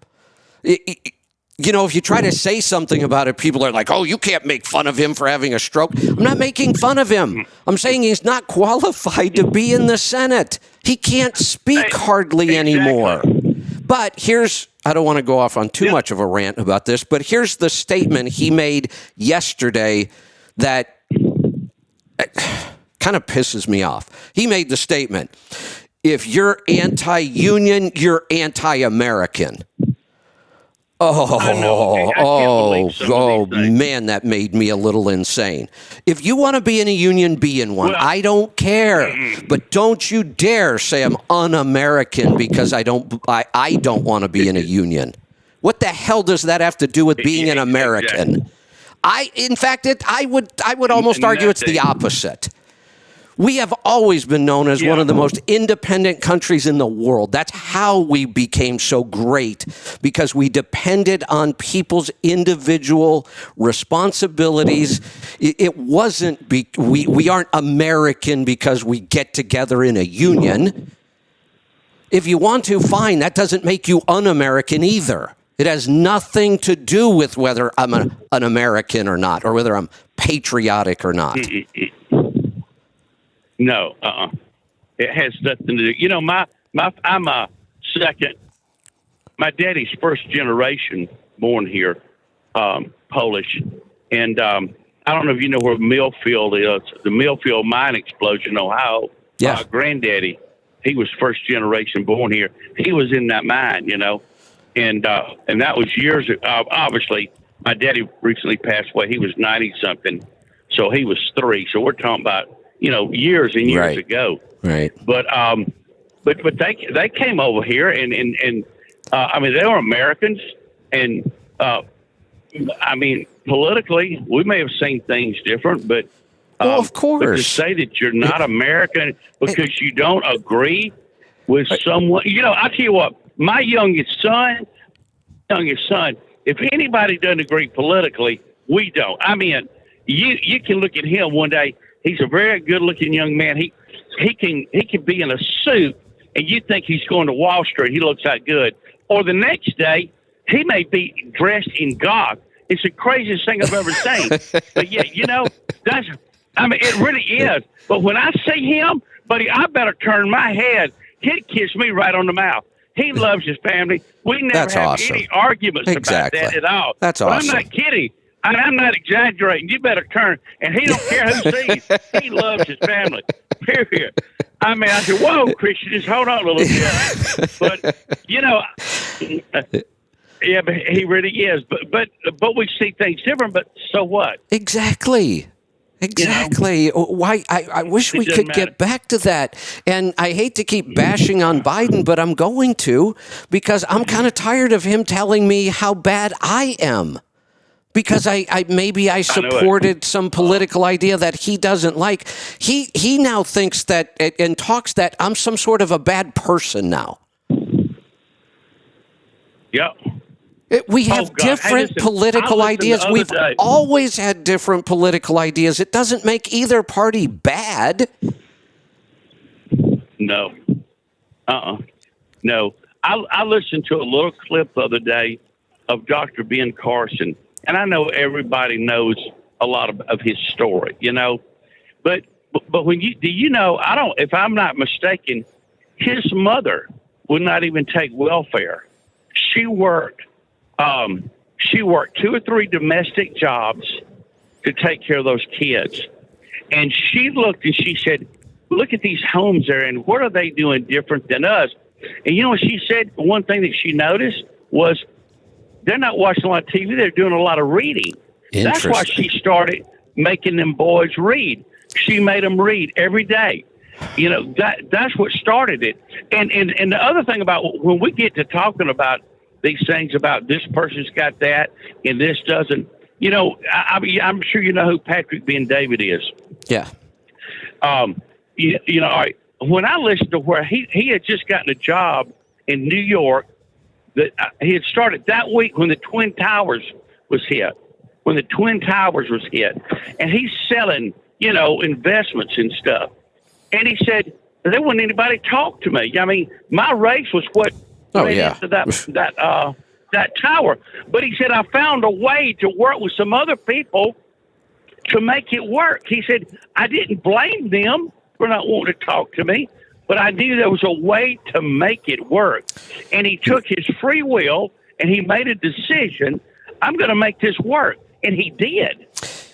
If you try to say something about it, people are like, oh, you can't make fun of him for having a stroke. I'm not making fun of him. I'm saying he's not qualified to be in the Senate. He can't speak hardly anymore. But I don't want to go off on too much of a rant about this, but here's the statement he made yesterday that kind of pisses me off. He made the statement, if you're anti-union, you're anti-American. Man, that made me a little insane. If you want to be in a union, be in one. I don't care. But don't you dare say I'm un-American because I don't want to be in a union. What the hell does that have to do with being an American? I would almost argue it's the opposite. We have always been known as one of the most independent countries in the world. That's how we became so great, because we depended on people's individual responsibilities. It wasn't, we aren't American because we get together in a union. If you want to, fine, that doesn't make you un-American either. It has nothing to do with whether I'm an American or not, or whether I'm patriotic or not. No, it has nothing to do. I'm a second. My daddy's first generation born here, Polish, and I don't know if you know where Millfield is. The Millfield mine explosion in Ohio. Yeah, granddaddy, he was first generation born here. He was in that mine, and that was years ago. Obviously, my daddy recently passed away. He was 90 something, so he was 3. So we're talking about years and years ago. Right. But they came over here and they were Americans, and politically we may have seen things different, but of course, but to say that you're not American because you don't agree with someone, I tell you what, my youngest son, if anybody doesn't agree politically, we don't. You can look at him one day. He's a very good-looking young man. He can be in a suit, and you think he's going to Wall Street. He looks that good. Or the next day, he may be dressed in goth. It's the craziest thing I've ever seen. But yeah, it really is. But when I see him, buddy, I better turn my head. He'd kiss me right on the mouth. He loves his family. We never That's have awesome. any arguments Exactly. about that at all. That's But awesome. I'm not kidding. I'm not exaggerating. You better turn. And he don't care who sees. He loves his family. Period. I mean, I said, whoa, Christian, just hold on a little bit. But, you know, yeah, but he really is. But we see things different. But so what? Exactly. Exactly. Why? I wish we doesn't could matter. get back to that. And I hate to keep bashing on Biden, but I'm going to, because I'm kind of tired of him telling me how bad I am. Because I supported some political idea that he doesn't like. He now thinks that and talks that I'm some sort of a bad person now. Yep. We have God. Hey, different listen, political I listened the ideas. other We've day. always had different political ideas. It doesn't make either party bad. No. No. I listened to a little clip the other day of Dr. Ben Carson, and I know everybody knows a lot of his story, you know. But when if I'm not mistaken, his mother would not even take welfare. She worked 2 or 3 domestic jobs to take care of those kids. And she looked and she said, look at these homes there, and what are they doing different than us? And you know what she said? One thing that she noticed was they're not watching a lot of TV. They're doing a lot of reading. That's why she started making them boys read. She made them read every day. You know, that's what started it. And the other thing about when we get to talking about these things about this person's got that and this doesn't, you know, I'm sure you know who Patrick Ben David is. Yeah. You know, all right, when I listened to where he had just gotten a job in New York, that he had started that week when the Twin Towers was hit. And he's selling, you know, investments and stuff. And he said, there wasn't anybody talk to me. I mean, my race was what led into that tower. But he said, I found a way to work with some other people to make it work. He said, I didn't blame them for not wanting to talk to me, but I knew there was a way to make it work. And he took his free will and he made a decision, I'm going to make this work. And he did.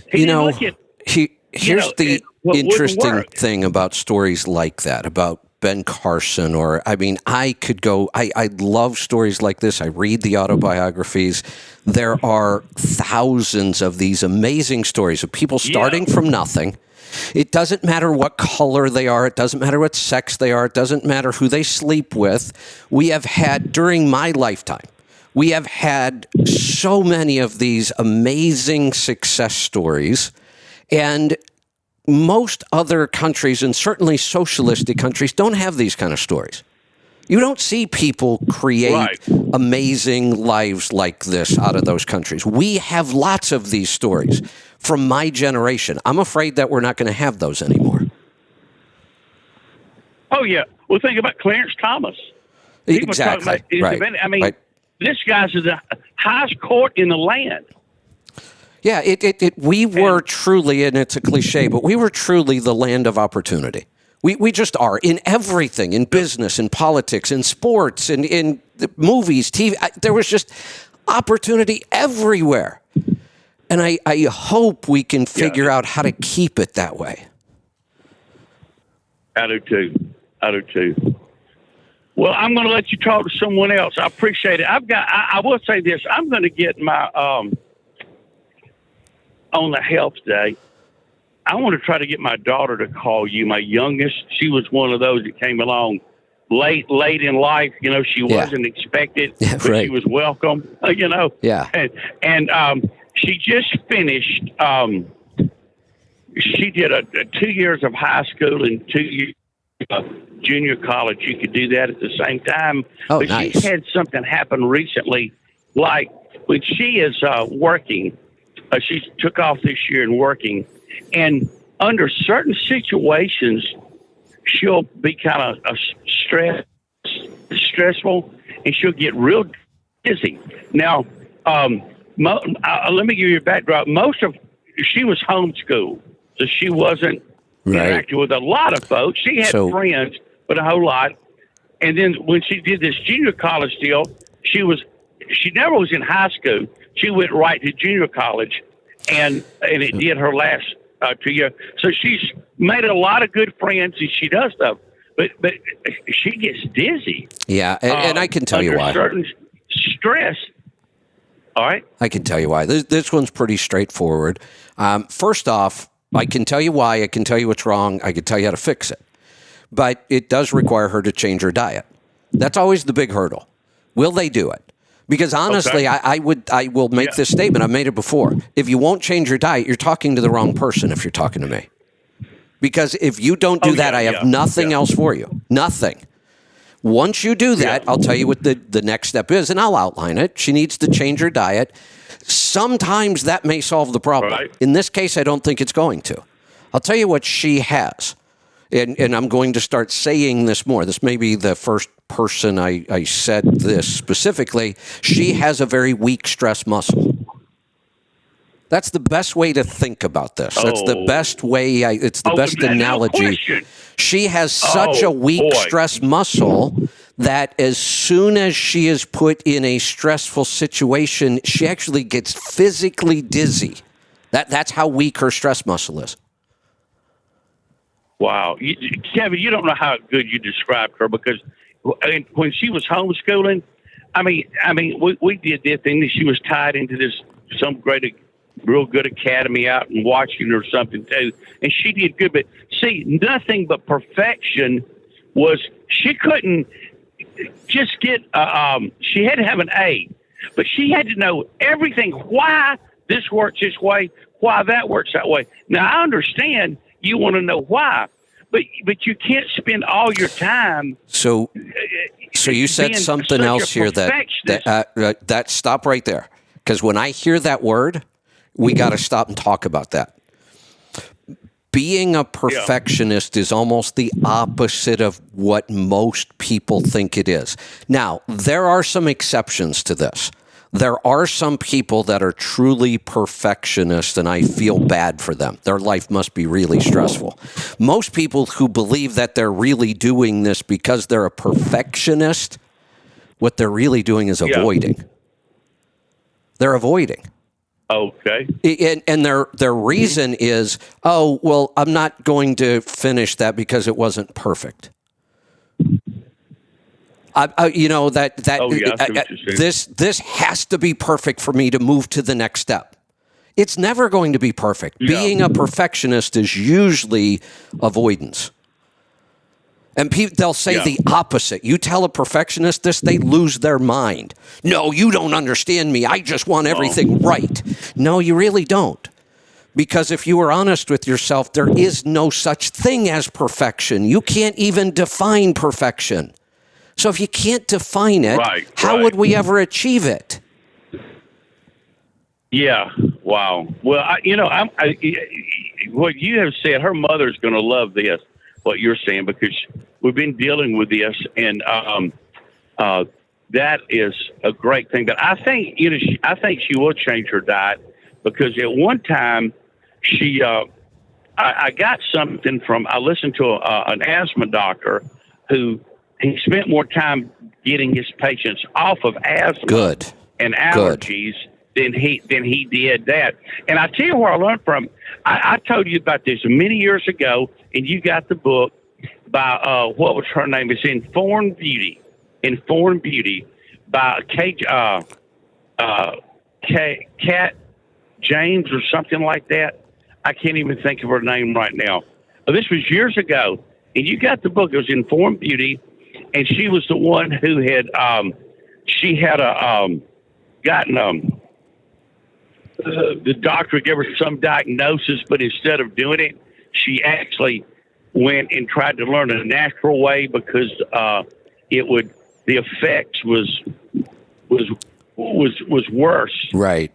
Here's the interesting thing about stories like that, about Ben Carson, I love stories like this. I read the autobiographies. There are thousands of these amazing stories of people starting from nothing. It doesn't matter what color they are. It doesn't matter what sex they are. It doesn't matter who they sleep with. We have had, during my lifetime, we have had so many of these amazing success stories, and most other countries, and certainly socialistic countries, don't have these kind of stories. You don't see people create amazing lives like this out of those countries. We have lots of these stories from my generation. I'm afraid that we're not going to have those anymore. Oh, yeah. Well, think about Clarence Thomas. People talk about his event. I mean, this guy's in the highest court in the land. Yeah, we were truly, and it's a cliche, but we were truly the land of opportunity. We just are, in everything, in business, in politics, in sports, in movies, TV. There was just opportunity everywhere. And I hope we can figure out how to keep it that way. I do too. Well, I'm going to let you talk to someone else. I appreciate it. I will say this. I'm going to get my, on the health day, I want to try to get my daughter to call you, my youngest. She was one of those that came along late in life. You know, she wasn't expected, but she was welcome, you know. Yeah. And she just finished, she did a 2 years of high school and 2 years of junior college. You could do that at the same time. Oh, but nice. She's had something happen recently, like when she is working, she took off this year and working, and under certain situations, she'll be kind of stressful, and she'll get real dizzy. Now, let me give you a backdrop. She was homeschooled, so she wasn't interacting with a lot of folks. She had friends, but a whole lot. And then when she did this junior college deal, she never was in high school. She went right to junior college, and it did her last 2 years. So she's made a lot of good friends, and she does stuff. But she gets dizzy. Yeah, and I can tell you why. Certain stress. All right. I can tell you why. This one's pretty straightforward. First off, I can tell you why. I can tell you what's wrong. I can tell you how to fix it. But it does require her to change her diet. That's always the big hurdle. Will they do it? Because honestly, Okay. I will make this statement. I've made it before. If you won't change your diet, you're talking to the wrong person if you're talking to me. Because if you don't do that, I have nothing else for you. Nothing. Once you do that, I'll tell you what the next step is, and I'll outline it. She needs to change her diet. Sometimes that may solve the problem. Right. In this case, I don't think it's going to. I'll tell you what she has, and I'm going to start saying this more. This may be the first person I said this specifically. She has a very weak stress muscle. That's the best way to think about this. That's the best way. It's the best analogy. No question. She has such a weak stress muscle that as soon as she is put in a stressful situation, she actually gets physically dizzy. That's how weak her stress muscle is. Wow. Kevin, you don't know how good you described her, because when she was homeschooling, I mean, we did that thing that she was tied into some real good academy out in Washington or something too, and she did good. But see, nothing but perfection she couldn't just get. She had to have an A, but she had to know everything. Why this works this way? Why that works that way? Now I understand you want to know why, but you can't spend all your time. So you said something else here that stop right there, because when I hear that word, we got to stop and talk about that. Being a perfectionist is almost the opposite of what most people think it is. Now, there are some exceptions to this. There are some people that are truly perfectionists, and I feel bad for them. Their life must be really stressful. Most people who believe that they're really doing this because they're a perfectionist, what they're really doing is avoiding. They're avoiding. Okay. And their reason is, oh, well, I'm not going to finish that because it wasn't perfect. This has to be perfect for me to move to the next step. It's never going to be perfect. Yeah. Being a perfectionist is usually avoidance. And they'll say the opposite. You tell a perfectionist this, they lose their mind. No, you don't understand me. I just want everything right. No, you really don't. Because if you were honest with yourself, there is no such thing as perfection. You can't even define perfection. So if you can't define it, how would we ever achieve it? Yeah. Wow. Well, what you have said, her mother's going to love this, what you're saying, because we've been dealing with this, and that is a great thing. But I think, I think she will change her diet, because at one time I got something I listened to an asthma doctor who he spent more time getting his patients off of asthma and allergies than he did that. And I tell you where I learned from. I told you about this many years ago, and you got the book by what was her name? It's Informed Beauty by Kat James or something like that. I can't even think of her name right now. This was years ago, and you got the book. It was Informed Beauty, and she was the one who had gotten the doctor gave her some diagnosis, but instead of doing it, she actually went and tried to learn a natural way, because the effects was worse. Right.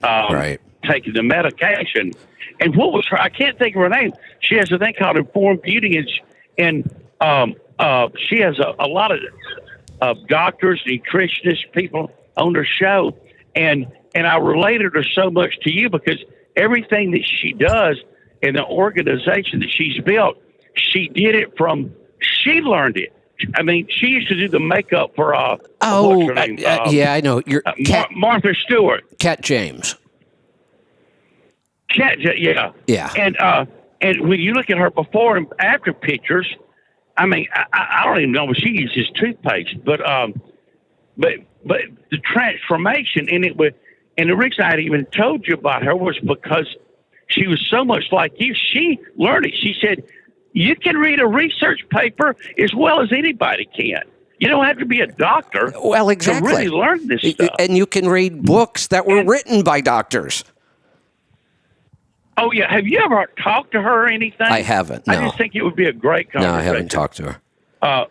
Taking the medication. And what was her? I can't think of her name. She has a thing called Informed Beauty, and she has a lot of doctors, nutritionists, people on her show, and I related her so much to you, because everything that she does in the organization that she's built, she learned it I mean, she used to do the makeup for Oh, what's her name? yeah, I know. You're Martha Stewart. Cat James. Yeah. Yeah. And when you look at her before and after pictures, I mean, I don't even know if she uses toothpaste, but the transformation in it and the reason I had even told you about her was because she was so much like you. She learned it. She said, you can read a research paper as well as anybody can. You don't have to be a doctor Well, exactly. to really learn this stuff. And you can read books that were written by doctors. Oh, yeah. Have you ever talked to her or anything? I haven't, no. I just think it would be a great conversation. No, I haven't talked to her.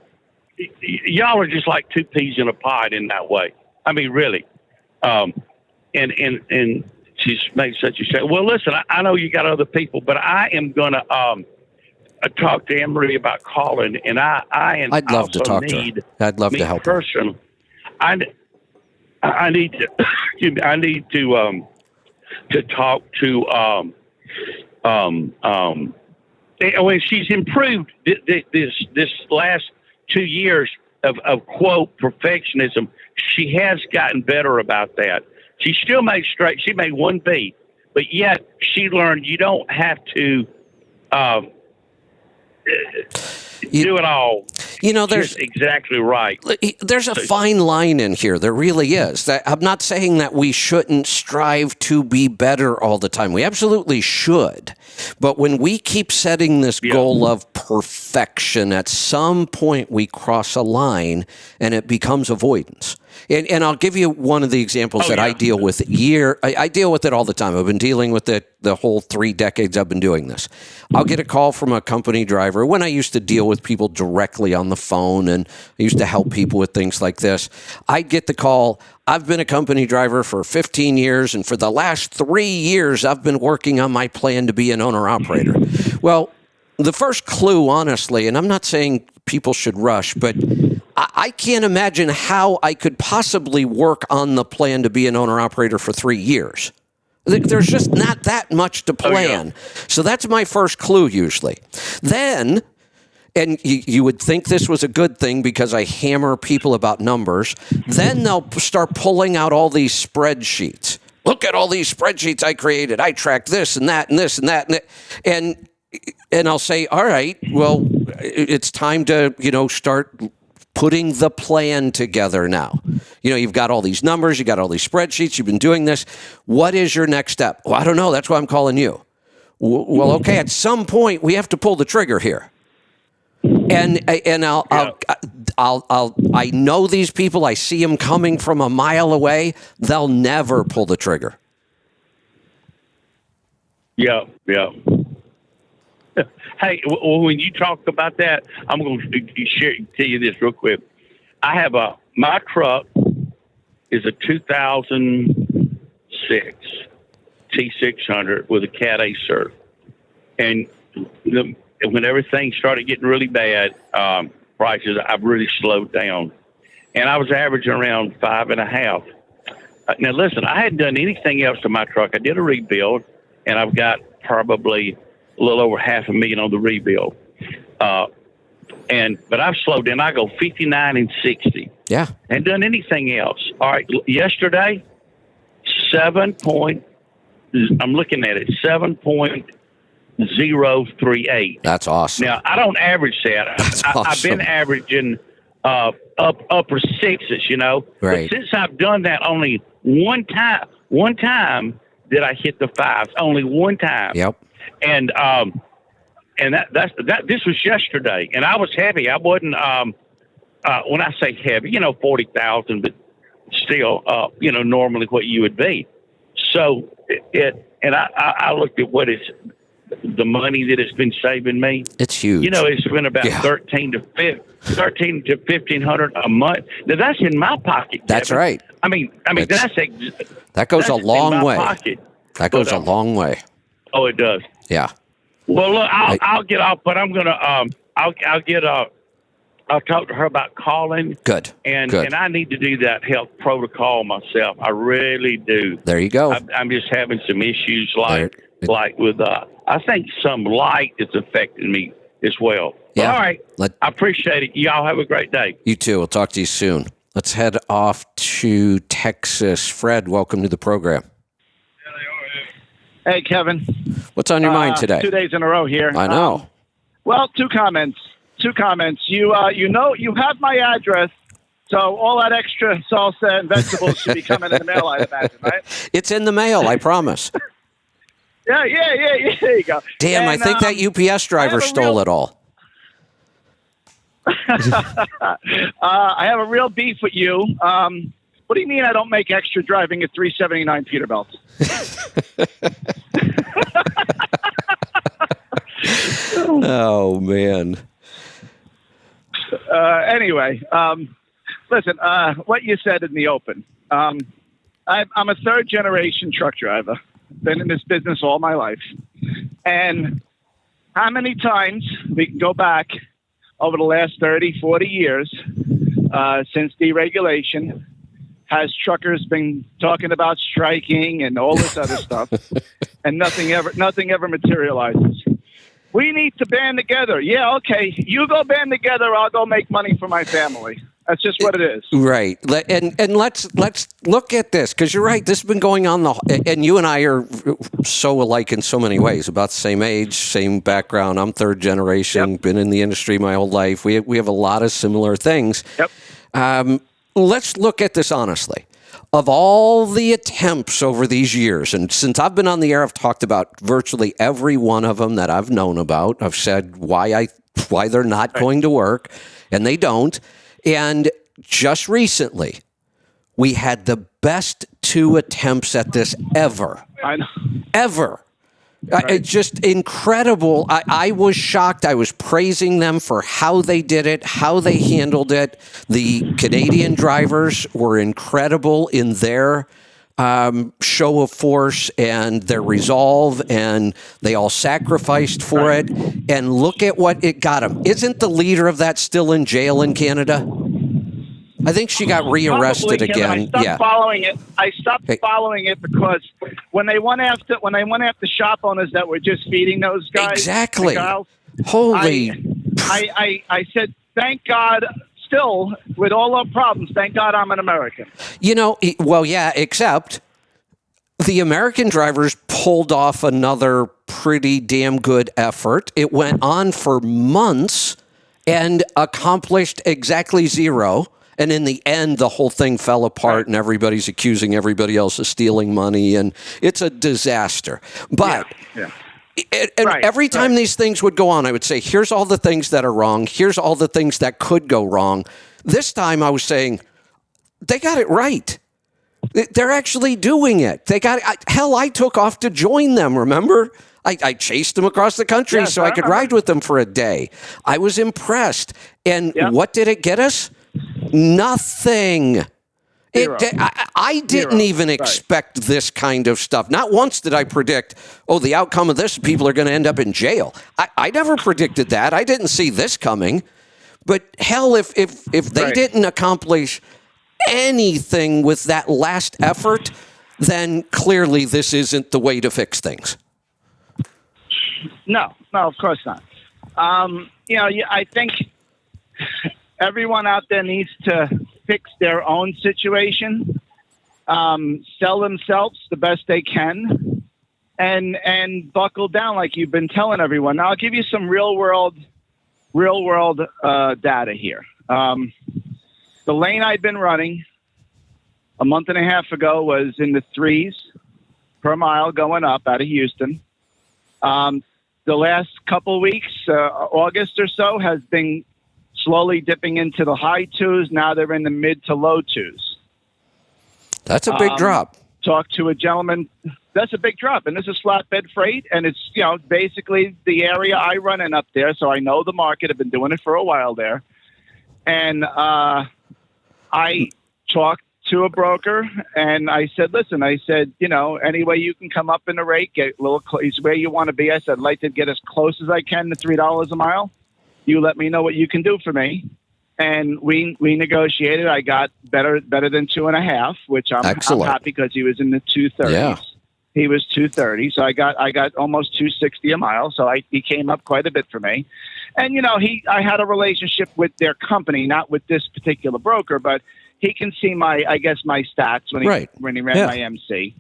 Y'all are just like two peas in a pod in that way. I mean, really. And she's made such a show. Well, listen, I know you got other people, but I am going to talk to Anne-Marie about calling, and I'd love to talk to her. I'd love to help her. I need to excuse me, I need to talk to when she's improved this last 2 years of quote perfectionism. She has gotten better about that. She still made she made one B, but yet she learned you don't have to do it all. You know, there's exactly right. There's a fine line in here. There really is. I'm not saying that we shouldn't strive to be better all the time. We absolutely should. But when we keep setting this goal of perfection, at some point we cross a line and it becomes avoidance. And I'll give you one of the examples that I deal with I deal with it all the time. I've been dealing with it the whole 3 decades I've been doing this. I'll get a call from a company driver when I used to deal with people directly on the phone and I used to help people with things like this. I'd get the call. I've been a company driver for 15 years, and for the last 3 years, I've been working on my plan to be an owner-operator. Well, the first clue, honestly, and I'm not saying people should rush, but I can't imagine how I could possibly work on the plan to be an owner-operator for 3 years. There's just not that much to plan. So that's my first clue usually. Then, and you would think this was a good thing because I hammer people about numbers, then they'll start pulling out all these spreadsheets. Look at all these spreadsheets I created. I tracked this and that and this and that. And I'll say, all right, well, it's time to, start putting the plan together now. You've got all these numbers, you got all these spreadsheets, you've been doing this. What is your next step? Well, I don't know. That's why I'm calling you. Well, okay, at some point we have to pull the trigger here. And I know these people. I see them coming from a mile away. They'll never pull the trigger. Yeah. Hey, when you talk about that, I'm going to tell you this real quick. I have my truck is a 2006 T600 with a Cat A cert, and when everything started getting really bad, prices, I've really slowed down, and I was averaging around 5.5. Now, listen, I hadn't done anything else to my truck. I did a rebuild, and I've got probably a little over $500,000 on the rebuild. But I've slowed down. I go 59 and 60. Yeah. And done anything else. All right. Yesterday, I'm looking at it, 7.038. That's awesome. Now, I don't average that. I've been averaging upper sixes, Right. But since I've done that, only one time did I hit the fives. Only one time. Yep. And that's this was yesterday, and I was heavy. I wasn't when I say heavy, 40,000, but still, normally what you would be. So I looked at what is the money that it's been saving me. It's huge. It's been about $1,300 to $1,500 a month. Now that's in my pocket. That's Kevin. right. I mean that goes a long way. Pocket. That goes a long way. Oh, it does. Yeah. Well, look, I'll get off, but I'm gonna I'll talk to her about calling. Good. And I need to do that health protocol myself. I really do. There you go. I'm just having some issues like with I think some light is affecting me as well. Yeah. All right. I appreciate it. Y'all have a great day. You too. We'll talk to you soon. Let's head off to Texas. Fred, welcome to the program. Hey, Kevin. What's on your mind today? 2 days in a row here. I know. Well, two comments. You you have my address, so all that extra salsa and vegetables should be coming in the mail, I imagine, right? It's in the mail, I promise. Yeah. There you go. Damn, And, I think that UPS driver stole it all. I have a real beef with you. What do you mean I don't make extra driving at 379 Peterbilt? Oh, man. Anyway, listen, what you said in the open. I'm a third-generation truck driver. Been in this business all my life. And how many times we can go back over the last 30, 40 years since deregulation has truckers been talking about striking and all this other stuff, and nothing ever materializes. We need to band together. Yeah, okay. You go band together. I'll go make money for my family. That's just what it is. Right. And let's look at this, because you're right. This has been going on, and you and I are so alike in so many ways, about the same age, same background. I'm third generation, Yep. been in the industry my whole life. We have a lot of similar things. Yep. Let's look at this honestly. Of all the attempts over these years, and since I've been on the air, I've talked about virtually every one of them that I've known about. I've said why they're not going to work, and they don't. And just recently, we had the best 2 attempts at this ever. I know. Ever. It's just incredible. I was shocked. I was praising them for how they did it, how they handled it. The Canadian drivers were incredible in their show of force and their resolve, and they all sacrificed for it. And look at what it got them. Isn't the leader of that still in jail in Canada? I think she got rearrested Probably, Kevin. again. I stopped following it. I stopped following it because when they went after shop owners that were just feeding those guys, Exactly. the girls, Holy. I said, thank God. Still, with all our problems, thank God I'm an American. Except the American drivers pulled off another pretty damn good effort. It went on for months and accomplished exactly zero. And in the end, the whole thing fell apart, and everybody's accusing everybody else of stealing money, and it's a disaster. But every time these things would go on, I would say, here's all the things that are wrong. Here's all the things that could go wrong. This time I was saying, they got it right. They're actually doing it. They got it. Hell, I took off to join them, remember? I chased them across the country so I could ride with them for a day. I was impressed. And what did it get us? Nothing. I didn't even expect this kind of stuff. Not once did I predict, the outcome of this, people are going to end up in jail. I never predicted that. I didn't see this coming. But hell, if they didn't accomplish anything with that last effort, then clearly this isn't the way to fix things. No, of course not. I think everyone out there needs to fix their own situation, sell themselves the best they can, and buckle down like you've been telling everyone. Now, I'll give you some real world data here. The lane I've been running a month and a half ago was in the 3s per mile going up out of Houston. The last couple weeks, August or so, has been slowly dipping into the high 2s. Now they're in the mid to low 2s. That's a big drop. Talked to a gentleman. That's a big drop. And this is flatbed freight. And it's, basically the area I run in up there. So I know the market. I've been doing it for a while there. And I talked to a broker and I said, listen, any way you can come up in the rate, get a little close where you want to be. I said, I'd like to get as close as I can to $3 a mile. You let me know what you can do for me. And we negotiated. I got better than 2.5, which I'm happy because he was in the 230s. He was 230, so I got almost 260 a mile. So he came up quite a bit for me. And I had a relationship with their company, not with this particular broker, but he can see my stats when he ran my MC.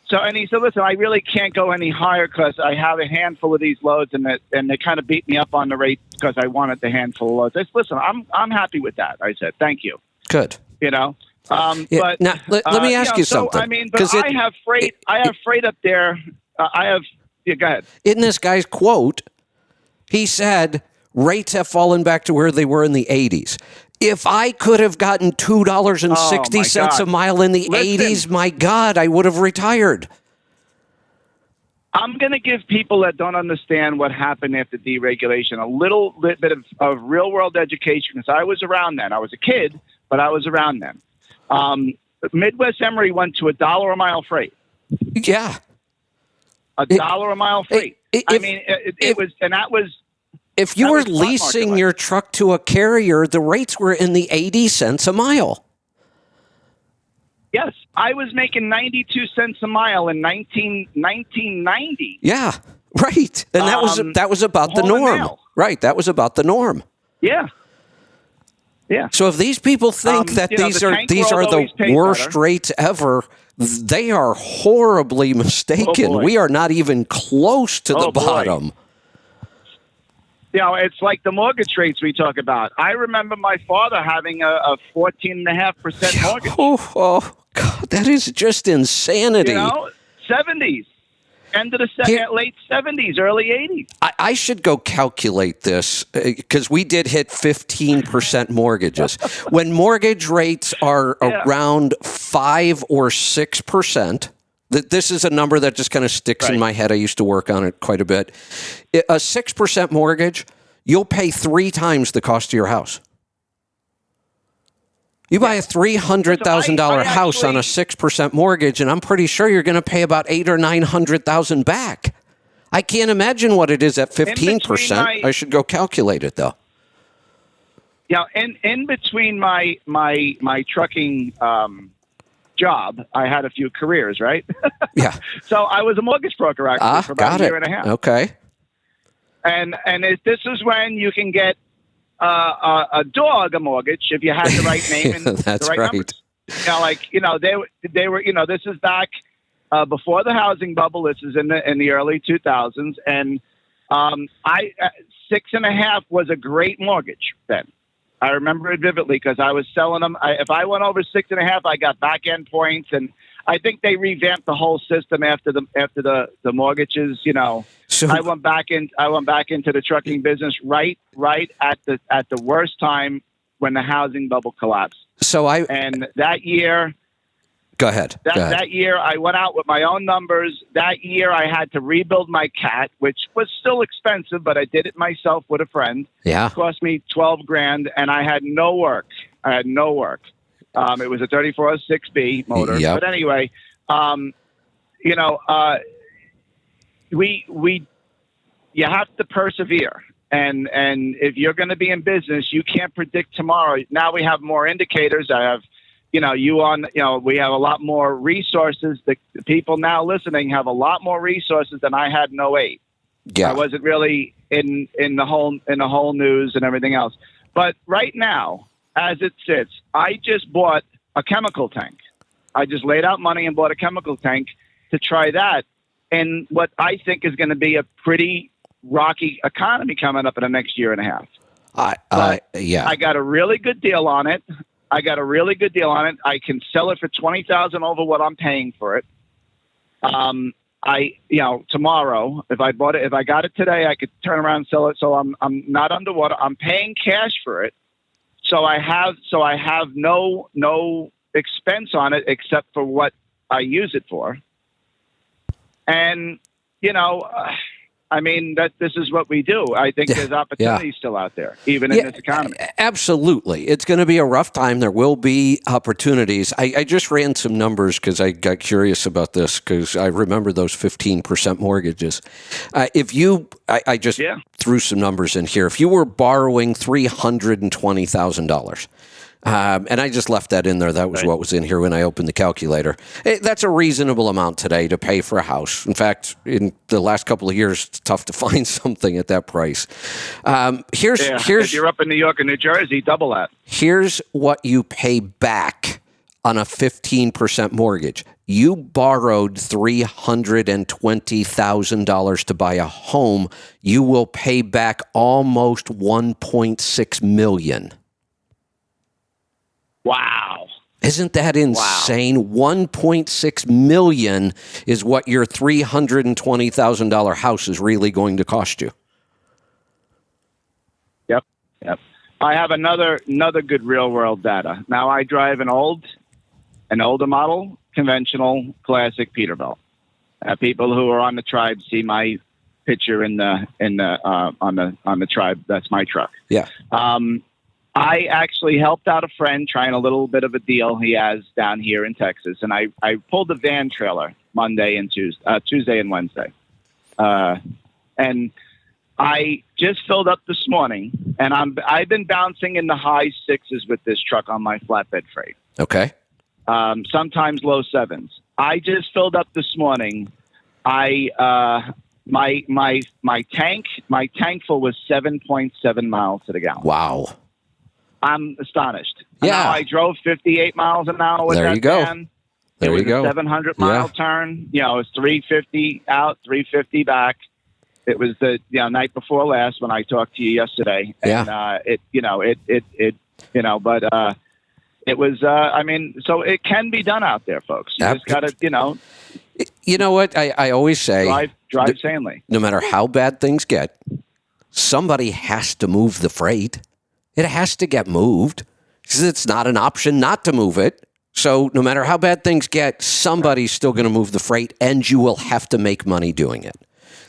So, and he said, listen, I really can't go any higher because I have a handful of these loads, and they kind of beat me up on the rate because I wanted the handful of loads. I said, listen, I'm happy with that. I said, thank you. Good. But now let me ask you something. I mean, but I have freight up there. Go ahead. In this guy's quote, he said rates have fallen back to where they were in the 80s. If I could have gotten $2.60 a mile in the 80s, my God, I would have retired. I'm going to give people that don't understand what happened after deregulation a little bit of real world education, because I was around then. I was a kid, but I was around then. Midwest Emery went to $1 a mile freight. Yeah. $1 a mile freight. It was, and that was. If you were leasing your truck to a carrier, the rates were in the 80 cents a mile. Yes, I was making 92 cents a mile in 1990. Yeah, right. And that was about the norm. Right, that was about the norm. Yeah. Yeah. So if these people think that these are the worst rates ever, they are horribly mistaken. We are not even close to the bottom. It's like the mortgage rates we talk about. I remember my father having a 14.5% mortgage. Oh, God, that is just insanity. 70s. End of the late 70s, early 80s. I should go calculate this because we did hit 15% mortgages. When mortgage rates are around 5 or 6%, this is a number that just kind of sticks in my head. I used to work on it quite a bit. A 6% mortgage, you'll pay 3 times the cost of your house. You buy a $300,000 house on a 6% mortgage, and I'm pretty sure you're going to pay about $800,000 or $900,000 back. I can't imagine what it is at 15%. I should go calculate it though. Yeah, in between my trucking job, I had a few careers, right? Yeah. So I was a mortgage broker actually for about a year and a half. Okay. And this is when you can get a mortgage if you had the right name and That's the right numbers. They were this is back before the housing bubble. This is in the early 2000s, and 6.5 was a great mortgage then. I remember it vividly because I was selling them. If I went over 6.5, I got back end points, and I think they revamped the whole system after the mortgages. So I went back into the trucking business right at the worst time when the housing bubble collapsed. And that year. Go ahead. That year, I went out with my own numbers. That year, I had to rebuild my CAT, which was still expensive, but I did it myself with a friend. Yeah. It cost me $12,000, and I had no work. It was a 3406B motor. Yep. But anyway, you have to persevere. And if you're going to be in business, you can't predict tomorrow. Now we have more indicators. I have we have a lot more resources. The people now listening have a lot more resources than I had in 08. Yeah. I wasn't really in the whole news and everything else. But right now, as it sits, I just bought a chemical tank. I just laid out money and bought a chemical tank to try that. And what I think is going to be a pretty rocky economy coming up in the next year and a half. I got a really good deal on it. I can sell it for $20,000 over what I'm paying for it. Tomorrow, if I got it today, I could turn around and sell it. So I'm not underwater. I'm paying cash for it. So I have no expense on it except for what I use it for. And, this is what we do. I think there's opportunity still out there, even in this economy. Absolutely. It's going to be a rough time. There will be opportunities. I just ran some numbers because I got curious about this because I remember those 15% mortgages. I just threw some numbers in here. If you were borrowing $320,000, And I just left that in there. That was what was in here when I opened the calculator. That's a reasonable amount today to pay for a house. In fact, in the last couple of years, it's tough to find something at that price. If you're up in New York and New Jersey, double that. Here's what you pay back on a 15% mortgage. You borrowed $320,000 to buy a home. You will pay back almost $1.6 million. Wow. Isn't that insane? $1.6 million is what your $320,000 house is really going to cost you. Yep. I have another good real world data. Now I drive an older model, conventional, classic Peterbilt. People who are on the Tribe see my picture on the Tribe. That's my truck. Yeah. I actually helped out a friend trying a little bit of a deal he has down here in Texas, and I pulled a van trailer Monday and Tuesday and Wednesday, and I just filled up this morning, and I've been bouncing in the high sixes with this truck on my flatbed freight. Okay. Sometimes low sevens. I just filled up this morning. My tank full was 7.7 miles to the gallon. Wow. I'm astonished. Yeah. Now, I drove 58 miles an hour with There that you go. van. There it was you go. a 700-mile turn. You know, it was 350 out, 350 back. It was the night before last when I talked to you yesterday. And, it was, so it can be done out there, folks. You just got to, You know what? I always say, drive sanely. No matter how bad things get, somebody has to move the freight. It has to get moved. It's not an option not to move it. So no matter how bad things get, somebody's still going to move the freight, and you will have to make money doing it.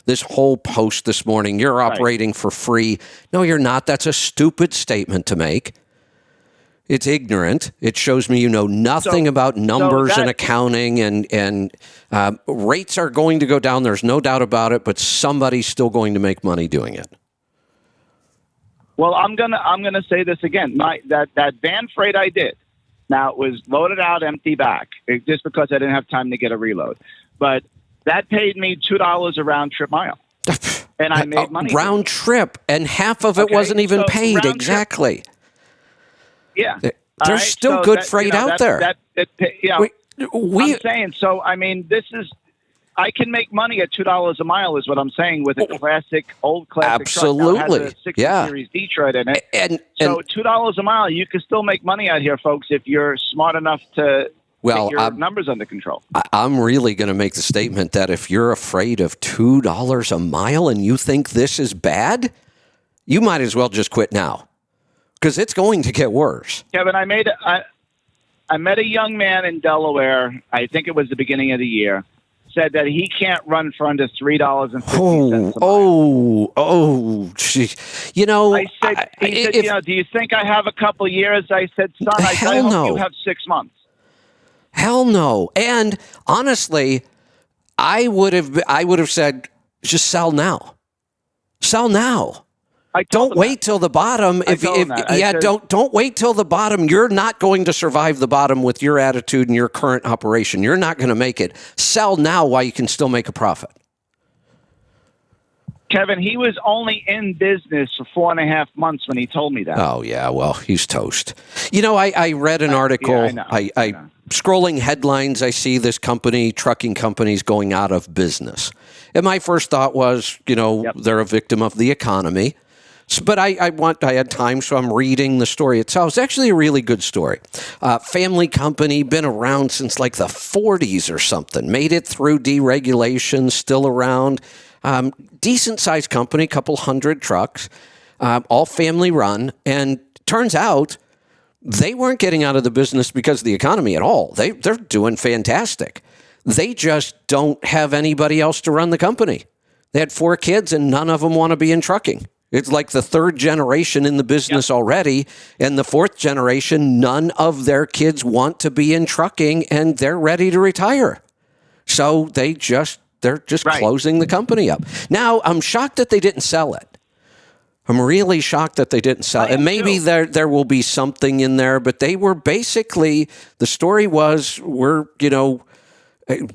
This whole post this morning, you're operating for free. No, you're not. That's a stupid statement to make. It's ignorant. It shows me you know nothing about numbers and accounting, and rates are going to go down. There's no doubt about it, but somebody's still going to make money doing it. Well, I'm gonna say this again. That van freight I did. Now it was loaded out, empty back, just because I didn't have time to get a reload. But that paid me $2 a round trip mile, and I made money. Round trip, and half of it wasn't even paid. Exactly. Yeah, there's still good freight out there. I'm saying so. I mean, I can make money at $2 a mile, is what I'm saying, with a old classic absolutely. truck. Now, it has a 60 Series Detroit in it. And $2 a mile, you can still make money out here, folks, if you're smart enough to get your numbers under control. I'm really going to make the statement that if you're afraid of $2 a mile and you think this is bad, you might as well just quit now, because it's going to get worse. Kevin, I met a young man in Delaware, I think it was the beginning of the year, said that he can't run for under $3.50 gee. You know, I said, do you think I have a couple years? I said, son, I hope you have 6 months. Hell no. And honestly, I would have said, just sell now. Sell now. Don't wait till the bottom. Don't wait till the bottom. You're not going to survive the bottom with your attitude and your current operation. You're not going to make it. Sell now while you can still make a profit. Kevin, he was only in business for 4.5 months when he told me that. Oh, yeah. Well, he's toast. You know, I read an article. I know. Scrolling headlines, I see this trucking companies going out of business. And my first thought was, they're a victim of the economy. But I had time, so I'm reading the story itself. It's actually a really good story. Family company, been around since like the 40s or something. Made it through deregulation, still around. Decent-sized company, couple hundred trucks, all family run. And turns out they weren't getting out of the business because of the economy at all. They're doing fantastic. They just don't have anybody else to run the company. They had 4 kids, and none of them want to be in trucking. It's like the 3rd generation in the business already, and the 4th generation, none of their kids want to be in trucking, and they're ready to retire. So they're just closing the company up. Now, I'm shocked that they didn't sell it. I'm really shocked that they didn't sell. And maybe there will be something in there, but they were basically, the story was,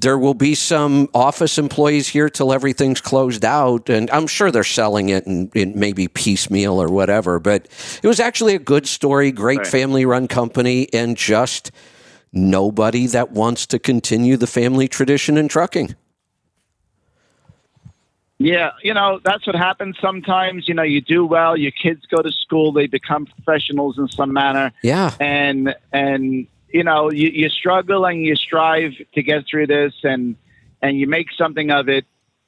there will be some office employees here till everything's closed out. And I'm sure they're selling it in maybe piecemeal or whatever. But it was actually a good story, great family-run company, and just nobody that wants to continue the family tradition in trucking. Yeah, that's what happens sometimes. You do well, your kids go to school, they become professionals in some manner. Yeah. And you struggle and you strive to get through this and you make something of it.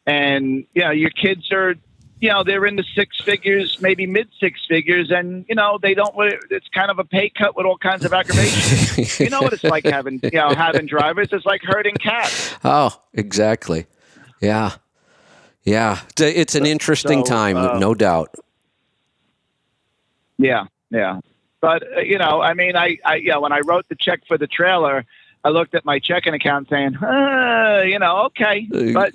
And, your kids are, they're in the six figures, maybe mid six figures. And, they don't, it's kind of a pay cut with all kinds of aggravation. You know what it's like having drivers. It's like herding cats. Oh, exactly. Yeah. Yeah. It's an interesting time, no doubt. Yeah. Yeah. But, when I wrote the check for the trailer, I looked at my checking account saying, okay. But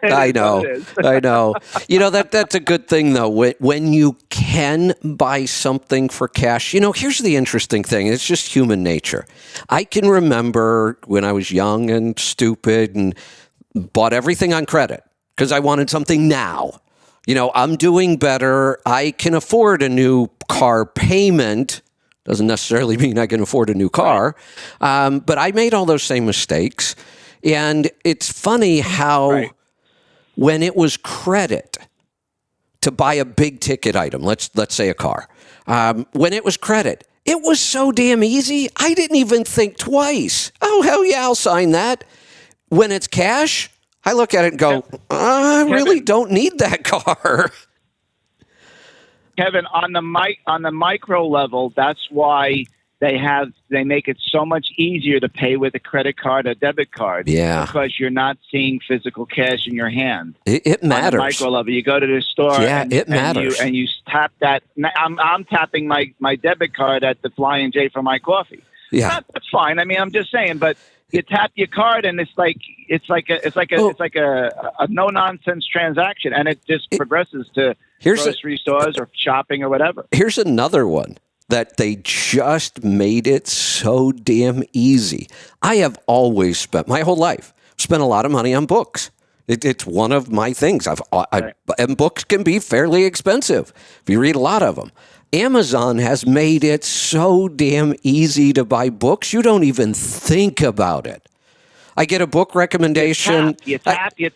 I know. I know. That's a good thing, though. When you can buy something for cash, here's the interesting thing. It's just human nature. I can remember when I was young and stupid and bought everything on credit because I wanted something now. I'm doing better. I can afford a new car payment. Doesn't necessarily mean I can afford a new car. But I made all those same mistakes. And it's funny how when it was credit to buy a big ticket item, let's say a car, when it was credit, it was so damn easy. I didn't even think twice. Oh, hell yeah, I'll sign that. When it's cash, I look at it and go, I really don't need that car. Kevin, on the micro level, that's why they make it so much easier to pay with a credit card or debit card. Yeah. Because you're not seeing physical cash in your hand. It matters. On the micro level, you go to the store. Yeah, it matters. And you tap that. I'm tapping my debit card at the Flying J for my coffee. Yeah. That's fine. I mean, I'm just saying, but you tap your card and it's like a no nonsense transaction, and it just progresses to grocery stores or shopping or whatever. Here's another one that they just made it so damn easy. I have always spent my whole life spent a lot of money on books. It's one of my things. And books can be fairly expensive if you read a lot of them. Amazon has made it so damn easy to buy books, you don't even think about it. I get a book recommendation. You tap. Yeah,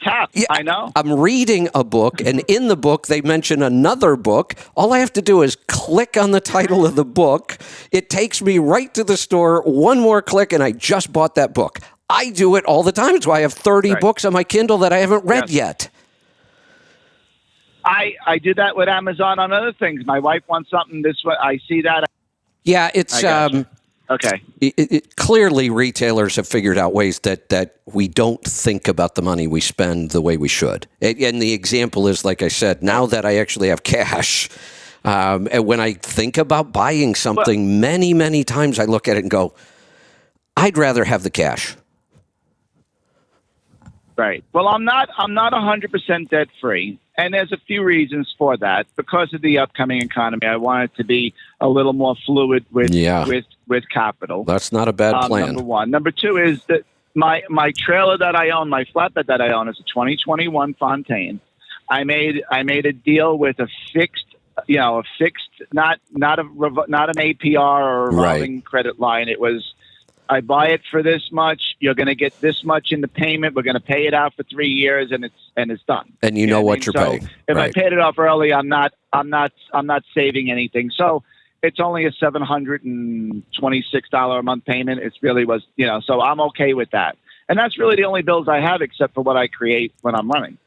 I know. I'm reading a book, and in the book, they mention another book. All I have to do is click on the title of the book. It takes me right to the store, one more click, and I just bought that book. I do it all the time. That's why I have 30 books on my Kindle that I haven't read yet. I do that with Amazon on other things. My wife wants something this way. I see that. Yeah, it's okay. Clearly, retailers have figured out ways that we don't think about the money we spend the way we should. And the example is, like I said, now that I actually have cash, and when I think about buying something, many, many times I look at it and go, I'd rather have the cash. Right. Well, I'm not 100% debt free. And there's a few reasons for that. Because of the upcoming economy, I want it to be a little more fluid with capital. That's not a bad plan. Number one. Number two is that my trailer that I own, my flatbed that I own, is a 2021 Fontaine. I made a deal with a fixed, not an APR or a revolving credit line. It was, I buy it for this much. You're going to get this much in the payment. We're going to pay it out for 3 years, and it's done. And you know what you're paying. If I paid it off early, I'm not saving anything. So it's only a $726 a month payment. It really was, So I'm okay with that. And that's really the only bills I have, except for what I create when I'm running.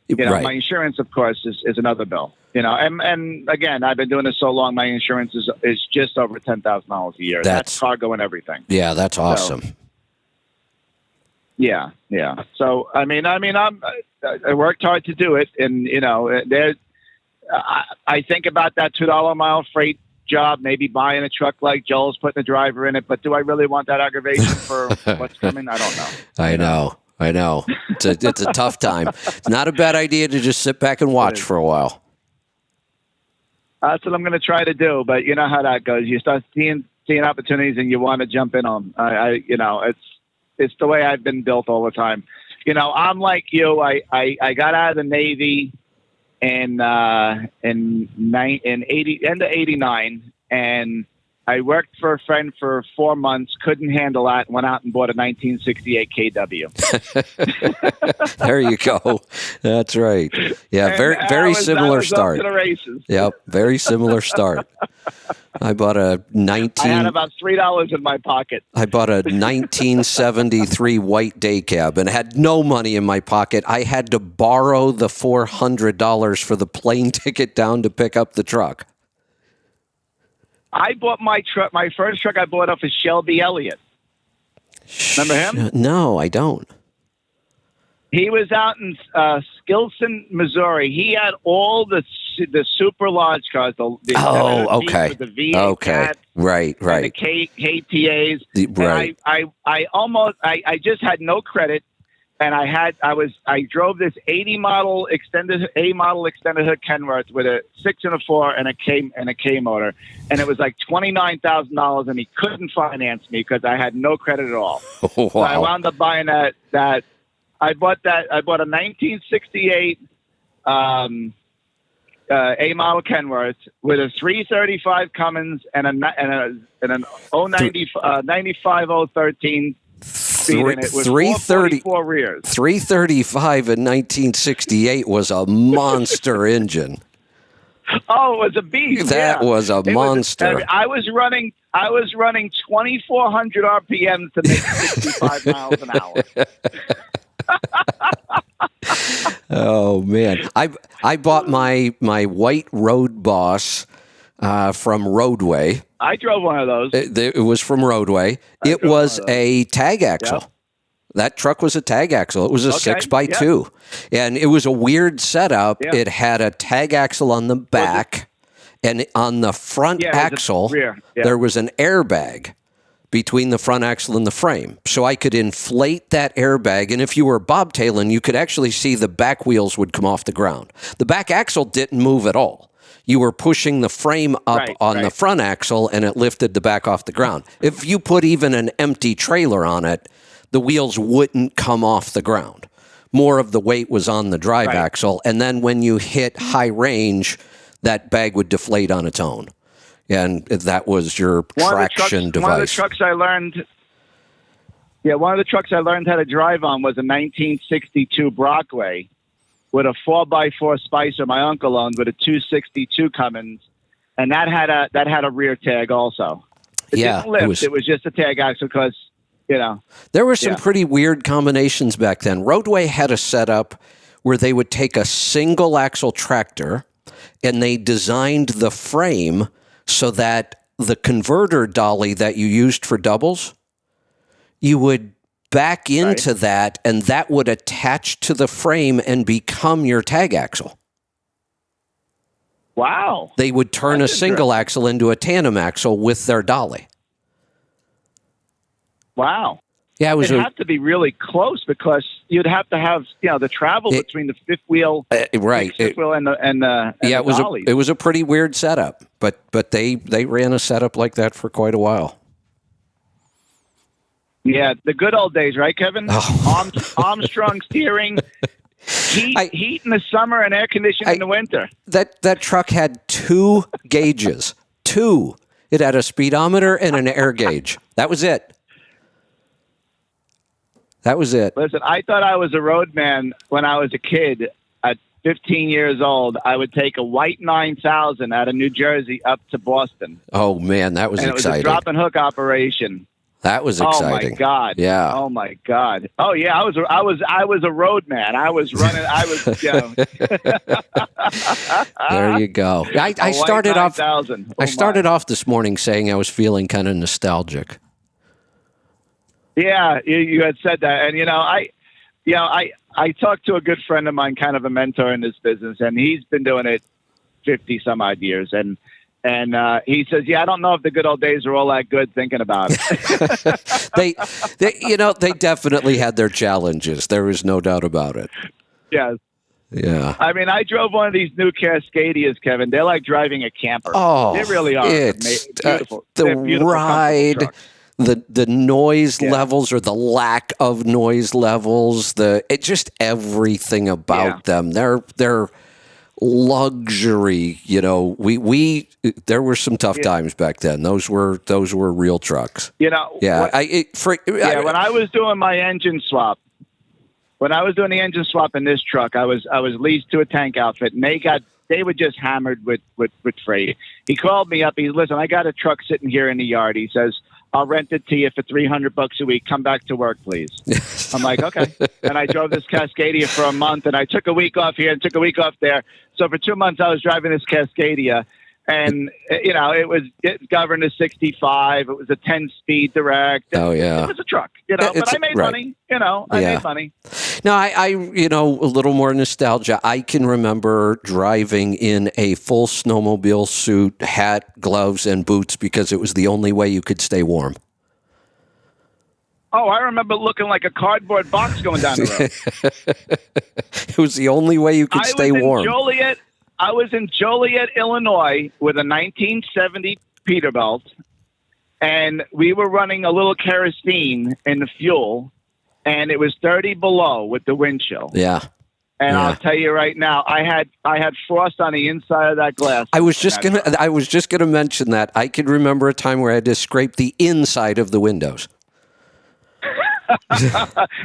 My insurance, of course, is another bill. And again, I've been doing this so long. My insurance is just over $10,000 a year. That's cargo and everything. Yeah, that's awesome. So, yeah. So I worked hard to do it, and I think about that $2 a mile freight job, maybe buying a truck like Joel's, putting a driver in it. But do I really want that aggravation for what's coming? I don't know. I know. It's a tough time. It's not a bad idea to just sit back and watch for a while. That's what I'm going to try to do. But you know how that goes. You start seeing opportunities and you want to jump in on 'em. It's the way I've been built all the time. I'm like you. I got out of the Navy in end of '89, and I worked for a friend for 4 months. Couldn't handle that. Went out and bought a 1968 KW. There you go. That's right. Yeah, And very similar I was start. Up to the races. Yep, very similar start. I bought a I had about $3 in my pocket. I bought a 1973 white day cab and had no money in my pocket. I had to borrow the $400 for the plane ticket down to pick up the truck. I bought my truck. My first truck I bought off of Shelby Elliott. Remember him? No, I don't. He was out in Skilson, Missouri. He had all the super large cars. The okay. With the V8 Okay. cats Right. and the KTAs. Right. And I just had no credit, and I drove this 80 model extended hood Kenworth with a 6 and a 4 and a K motor, and it was like $29,000, and he couldn't finance me because I had no credit at all. Wow. So I wound up buying that. I bought a 1968 A model Kenworth with a 335 Cummins and an 95 013 speed in it with 444 rears. 335 in 1968 was a monster engine. Oh, it was a beast. That was a monster. I was running 2,400 RPMs to make 65 miles an hour. Oh man, I bought my white Road Boss from Roadway. I drove one of those. It was from Roadway. It was a tag axle. Yep. That truck was a tag axle. It was a Okay, 6x2, and it was a weird setup. Yep. It had a tag axle on the back, and on the front axle rear. Yeah. there was an airbag between the front axle and the frame. So I could inflate that airbag, and if you were bobtailing, you could actually see the back wheels would come off the ground. The back axle didn't move at all. You were pushing the frame up on the front axle, and it lifted the back off the ground. If you put even an empty trailer on it, the wheels wouldn't come off the ground. More of the weight was on the drive axle, and then when you hit high range, that bag would deflate on its own. And that was your traction device. One of the trucks I learned how to drive on was a 1962 Brockway with a 4x4 Spicer my uncle owned with a 262 Cummins, and that had a rear tag also. It didn't lift. It was just a tag axle because, There were some pretty weird combinations back then. Roadway had a setup where they would take a single axle tractor and they designed the frame so that the converter dolly that you used for doubles, you would back into that, and that would attach to the frame and become your tag axle. Wow. They would turn a single axle into a tandem axle with their dolly. Wow. Yeah, It'd have to be really close because you'd have to have the travel between the fifth wheel, fifth wheel, and the dollies. It was a pretty weird setup, but they ran a setup like that for quite a while. Yeah, the good old days, right, Kevin? Oh. Armstrong steering, heat in the summer, and air conditioning in the winter. That truck had 2 gauges. 2. It had a speedometer and an air gauge. That was it. Listen, I thought I was a road man when I was a kid. At 15 years old, I would take a white 9000 out of New Jersey up to Boston. Oh man, that was exciting. It was a drop and hook operation. That was exciting. Oh my God! Yeah. Oh my God! Oh yeah, I was a road man. I was running. I was. There you go. I started off. I started off this morning saying I was feeling kind of nostalgic. Yeah, you had said that, and I talked to a good friend of mine, kind of a mentor in this business, and he's been doing it 50 some odd years, and he says, I don't know if the good old days are all that good thinking about it. They definitely had their challenges. There is no doubt about it. Yes. Yeah. I mean, I drove one of these new Cascadias, Kevin. They're like driving a camper. Oh, They really are. it's Beautiful. the They're beautiful, comfortable ride, trucks. the noise Yeah. levels or the lack of noise levels, just everything about them. They're luxury. You know, we there were some tough times back then. Those were real trucks. You know. Yeah. When I was doing my engine swap. When I was doing the engine swap in this truck, I was leased to a tank outfit, and they were just hammered with freight. He called me up. He listen, I got a truck sitting here in the yard. He says, I'll rent it to you for $300 a week. Come back to work, please. I'm like, okay. And I drove this Cascadia for a month, and I took a week off here and took a week off there. So for 2 months, I was driving this Cascadia. And, you know, it governed a 65. It was a 10-speed direct. Oh, yeah. It was a truck, you know, but I made money. You know, I made money. No, I, you know, a little more nostalgia. I can remember driving in a full snowmobile suit, hat, gloves, and boots because it was the only way you could stay warm. Oh, I remember looking like a cardboard box going down the road. It was the only way you could stay warm. I was in Joliet, Illinois, with a 1970 Peterbilt, and we were running a little kerosene in the fuel, and it was 30 below with the wind chill. Yeah. And I'll tell you right now, I had frost on the inside of that glass. I was just gonna mention that. I can remember a time where I had to scrape the inside of the windows.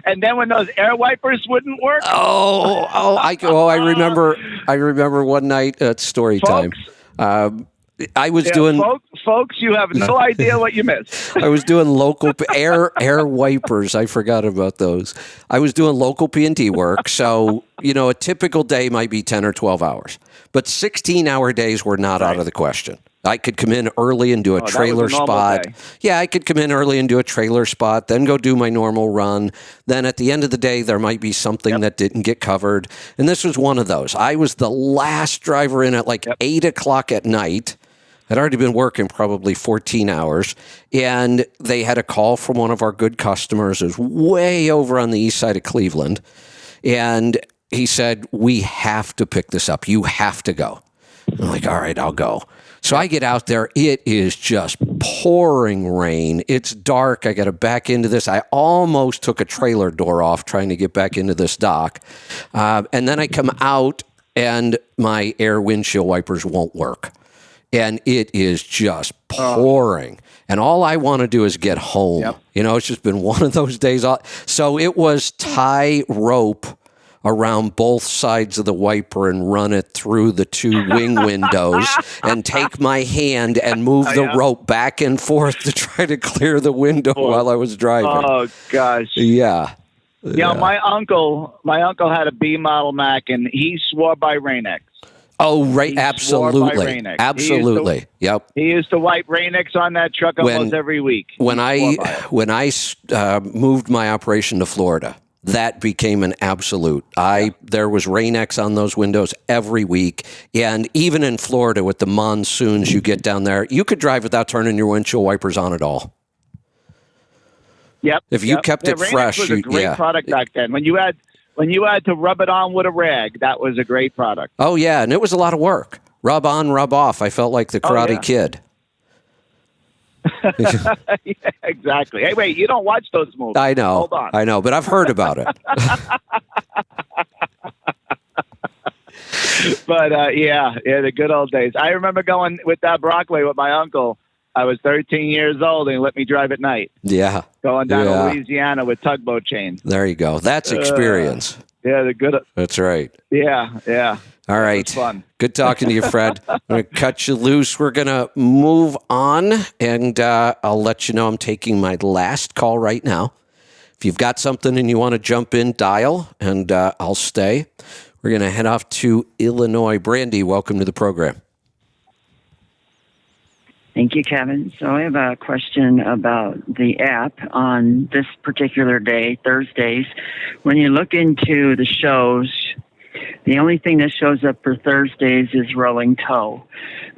And then when those air wipers wouldn't work. I remember one night at story time. I was doing folks. You have no idea what you missed. I was doing local air wipers. I forgot about those. I was doing local P&T work, so you know a typical day might be 10 or 12 hours, but 16-hour days were not out of the question. I could come in early and do a trailer spot. Day. Yeah, I could come in early and do a trailer spot, then go do my normal run. Then at the end of the day, there might be something that didn't get covered. And this was one of those. I was the last driver in at 8 o'clock at night. I'd already been working probably 14 hours. And they had a call from one of our good customers. It was way over on the east side of Cleveland. And he said, we have to pick this up. You have to go. I'm like, all right, I'll go. So I get out there. It is just pouring rain. It's dark. I got to back into this. I almost took a trailer door off trying to get back into this dock. And then I come out and my air windshield wipers won't work. And it is just pouring. And all I want to do is get home. Yep. You know, it's just been one of those days. So it was tie rope around both sides of the wiper and run it through the two wing windows and take my hand and move the rope back and forth to try to clear the window while I was driving. Oh, gosh. Yeah. Yeah, my uncle had a B model Mac, and he swore by Rain-X. Oh, right. Absolutely. Absolutely. Yep. He used to wipe Rain-X on that truck almost every week. When I moved my operation to Florida, that became an absolute. There was Rain-X on those windows every week. And even in Florida with the monsoons you get down there, you could drive without turning your windshield wipers on at all. Yep. If you kept it fresh. Rain-X was a great product back then. When you had to rub it on with a rag, that was a great product. Oh, yeah. And it was a lot of work. Rub on, rub off. I felt like the Karate Kid. Yeah, exactly. Hey, wait, you don't watch those movies. I know. Hold on. I know, but I've heard about it. But the good old days. I remember going with that Brockway with my uncle. I was 13 years old, and he let me drive at night. Yeah. Going down to Louisiana with tugboat chains. There you go. That's experience. The good. That's right. Yeah. All right. Fun. Good talking to you, Fred. I'm going to cut you loose. We're going to move on, and I'll let you know I'm taking my last call right now. If you've got something and you want to jump in, dial, and I'll stay. We're going to head off to Illinois. Brandy, welcome to the program. Thank you, Kevin. So I have a question about the app on this particular day, Thursdays. When you look into the shows, The only thing that shows up for Thursdays is Rolling Toe.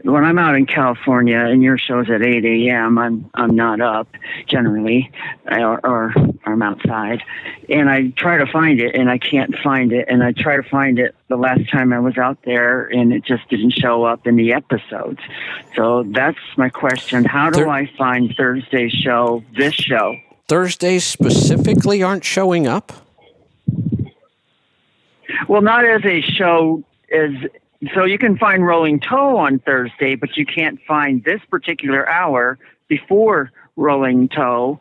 When I'm out in California and your show's at 8 a.m., I'm not up generally, or I'm outside, and I try to find it and I can't find it, and I try to find it the last time I was out there and it just didn't show up in the episodes. So that's my question. How do I find Thursday's show, this show? Thursdays specifically aren't showing up? Well, not as a show so you can find Rolling Toe on Thursday, but you can't find this particular hour before Rolling Toe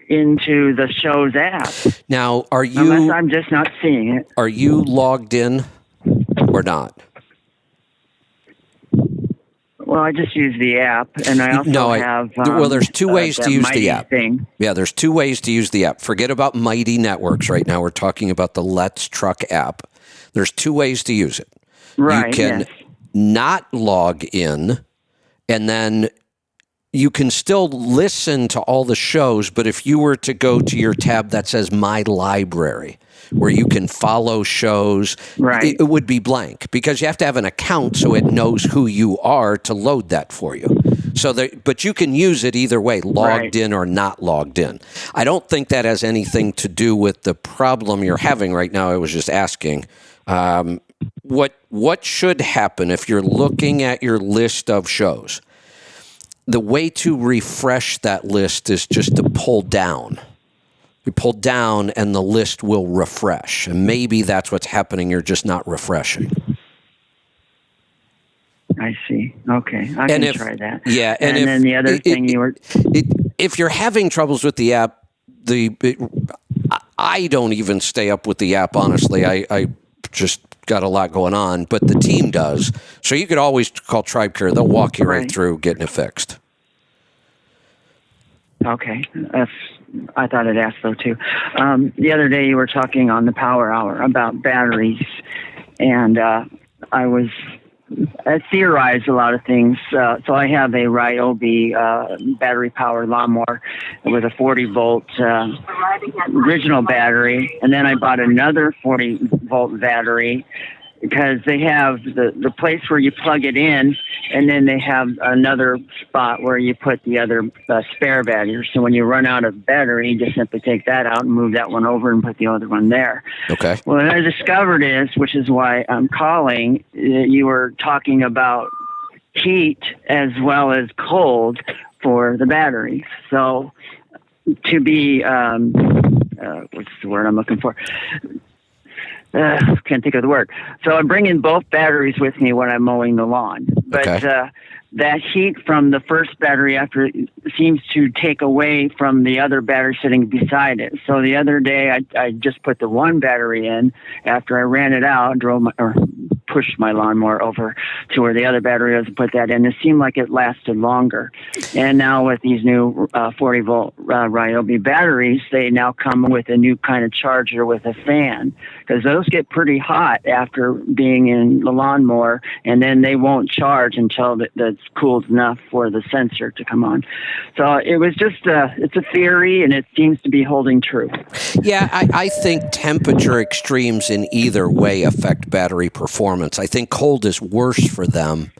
into the show's app. Now, unless I'm just not seeing it. Are you logged in or not? Well, I just use the app, and I also have. Well, there's two ways to use the app. Thing. Yeah, there's two ways to use the app. Forget about Mighty Networks right now. We're talking about the Let's Truck app. There's two ways to use it. Right. You can not log in, and then you can still listen to all the shows. But if you were to go to your tab that says My Library, where you can follow shows, right, it would be blank because you have to have an account so it knows who you are to load that for you. But you can use it either way, logged in or not logged in. I don't think that has anything to do with the problem you're having right now. I was just asking, what should happen if you're looking at your list of shows? The way to refresh that list is just to pull down. You pull down and the list will refresh. And maybe that's what's happening. You're just not refreshing. I see. Okay. I can try that. Yeah. And then the other thing if you're having troubles with the app, I don't even stay up with the app, honestly. I just got a lot going on, but the team does. So you could always call TribeCare. They'll walk you right through getting it fixed. Okay. I thought I'd ask, though, too. The other day you were talking on the Power Hour about batteries, and I theorized a lot of things. So I have a Ryobi battery-powered lawnmower with a 40-volt original battery, and then I bought another 40-volt battery because they have the place where you plug it in, and then they have another spot where you put the other spare battery. So when you run out of battery, you just simply take that out and move that one over and put the other one there. Okay. Well, what I discovered which is why I'm calling, you were talking about heat as well as cold for the batteries. So to be, what's the word I'm looking for? Can't think of the word. So I bring in both batteries with me when I'm mowing the lawn. But that heat from the first battery after seems to take away from the other battery sitting beside it. So the other day I just put the one battery in after I ran it out, pushed my lawnmower over to where the other battery was and put that in. It seemed like it lasted longer. And now with these new 40-volt Ryobi batteries, they now come with a new kind of charger with a fan, because those get pretty hot after being in the lawnmower, and then they won't charge until that's cooled enough for the sensor to come on. So it was just it's a theory, and it seems to be holding true. Yeah, I think temperature extremes in either way affect battery performance. I think cold is worse for them,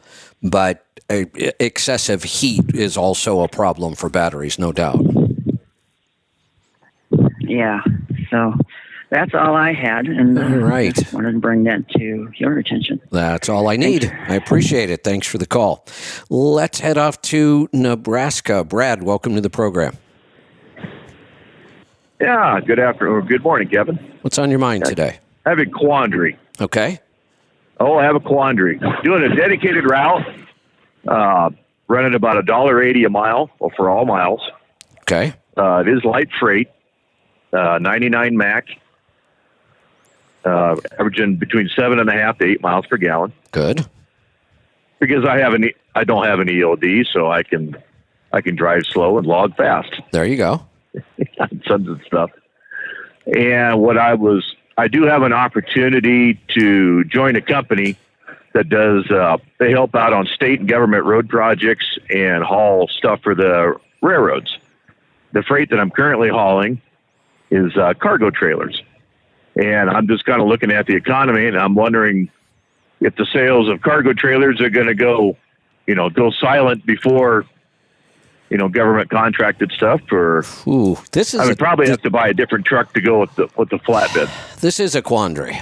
but excessive heat is also a problem for batteries, no doubt. Yeah, so that's all I had, and all right. I just wanted to bring that to your attention. That's all I need. I appreciate it. Thanks for the call. Let's head off to Nebraska. Brad, welcome to the program. Yeah, good morning, Kevin. What's on your mind today? I have a quandary. Okay. I have a quandary. Doing a dedicated route, running about $1.80 a mile, for all miles. Okay. It is light freight, 99 Mac, averaging between 7.5 to 8 miles per gallon. Good. Because I don't have an EOD, so I can drive slow and log fast. There you go. Tons of stuff. And I do have an opportunity to join a company that does, they help out on state and government road projects and haul stuff for the railroads. The freight that I'm currently hauling is cargo trailers. And I'm just kind of looking at the economy, and I'm wondering if the sales of cargo trailers are going to go silent before, government contracted stuff, or I would probably have to buy a different truck to go with the flatbed. This is a quandary.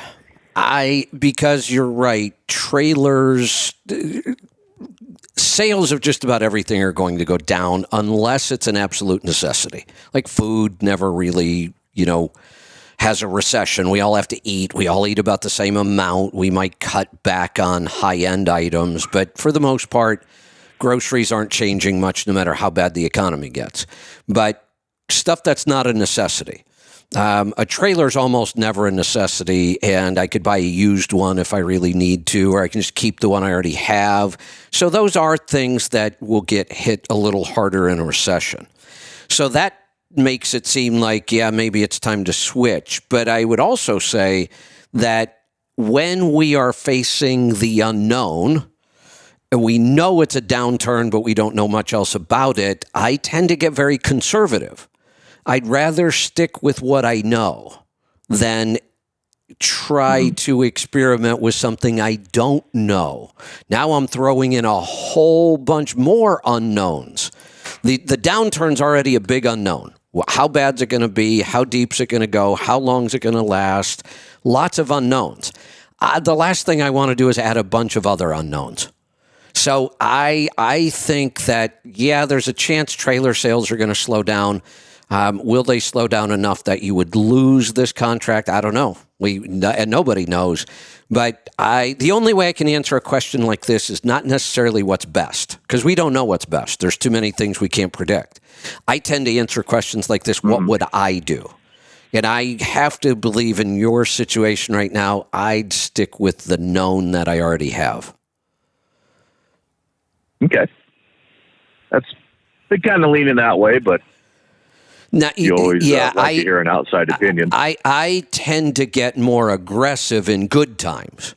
Because you're right, trailers, sales of just about everything are going to go down unless it's an absolute necessity. Like food never really, has a recession. We all have to eat. We all eat about the same amount. We might cut back on high-end items, but for the most part, groceries aren't changing much no matter how bad the economy gets. But stuff that's not a necessity. A trailer is almost never a necessity, and I could buy a used one if I really need to, or I can just keep the one I already have. So those are things that will get hit a little harder in a recession. So that makes it seem like, maybe it's time to switch. But I would also say that when we are facing the unknown, and we know it's a downturn, but we don't know much else about it, I tend to get very conservative. I'd rather stick with what I know than try to experiment with something I don't know. Now I'm throwing in a whole bunch more unknowns. The downturn's already a big unknown. How bad's it going to be? How deep's it going to go? How long's it going to last? Lots of unknowns. The last thing I want to do is add a bunch of other unknowns. So I think that, there's a chance trailer sales are going to slow down. Will they slow down enough that you would lose this contract? I don't know. And nobody knows. But the only way I can answer a question like this is not necessarily what's best, because we don't know what's best. There's too many things we can't predict. I tend to answer questions like this, what would I do? And I have to believe in your situation right now, I'd stick with the known that I already have. Okay. That's kind of leaning that way, but now, you always like to hear an outside opinion. I tend to get more aggressive in good times,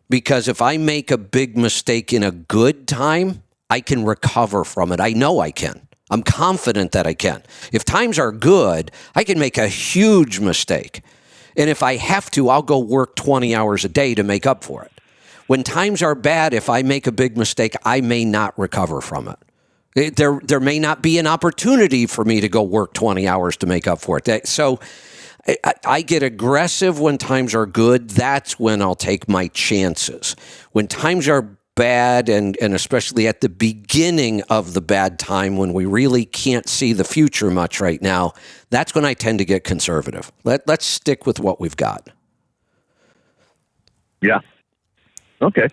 because if I make a big mistake in a good time, I can recover from it. I know I can. I'm confident that I can. If times are good, I can make a huge mistake. And if I have to, I'll go work 20 hours a day to make up for it. When times are bad, if I make a big mistake, I may not recover from it. There may not be an opportunity for me to go work 20 hours to make up for it. So I get aggressive when times are good. That's when I'll take my chances. When times are bad, and especially at the beginning of the bad time when we really can't see the future much right now, that's when I tend to get conservative. Let's stick with what we've got. Yeah. Okay.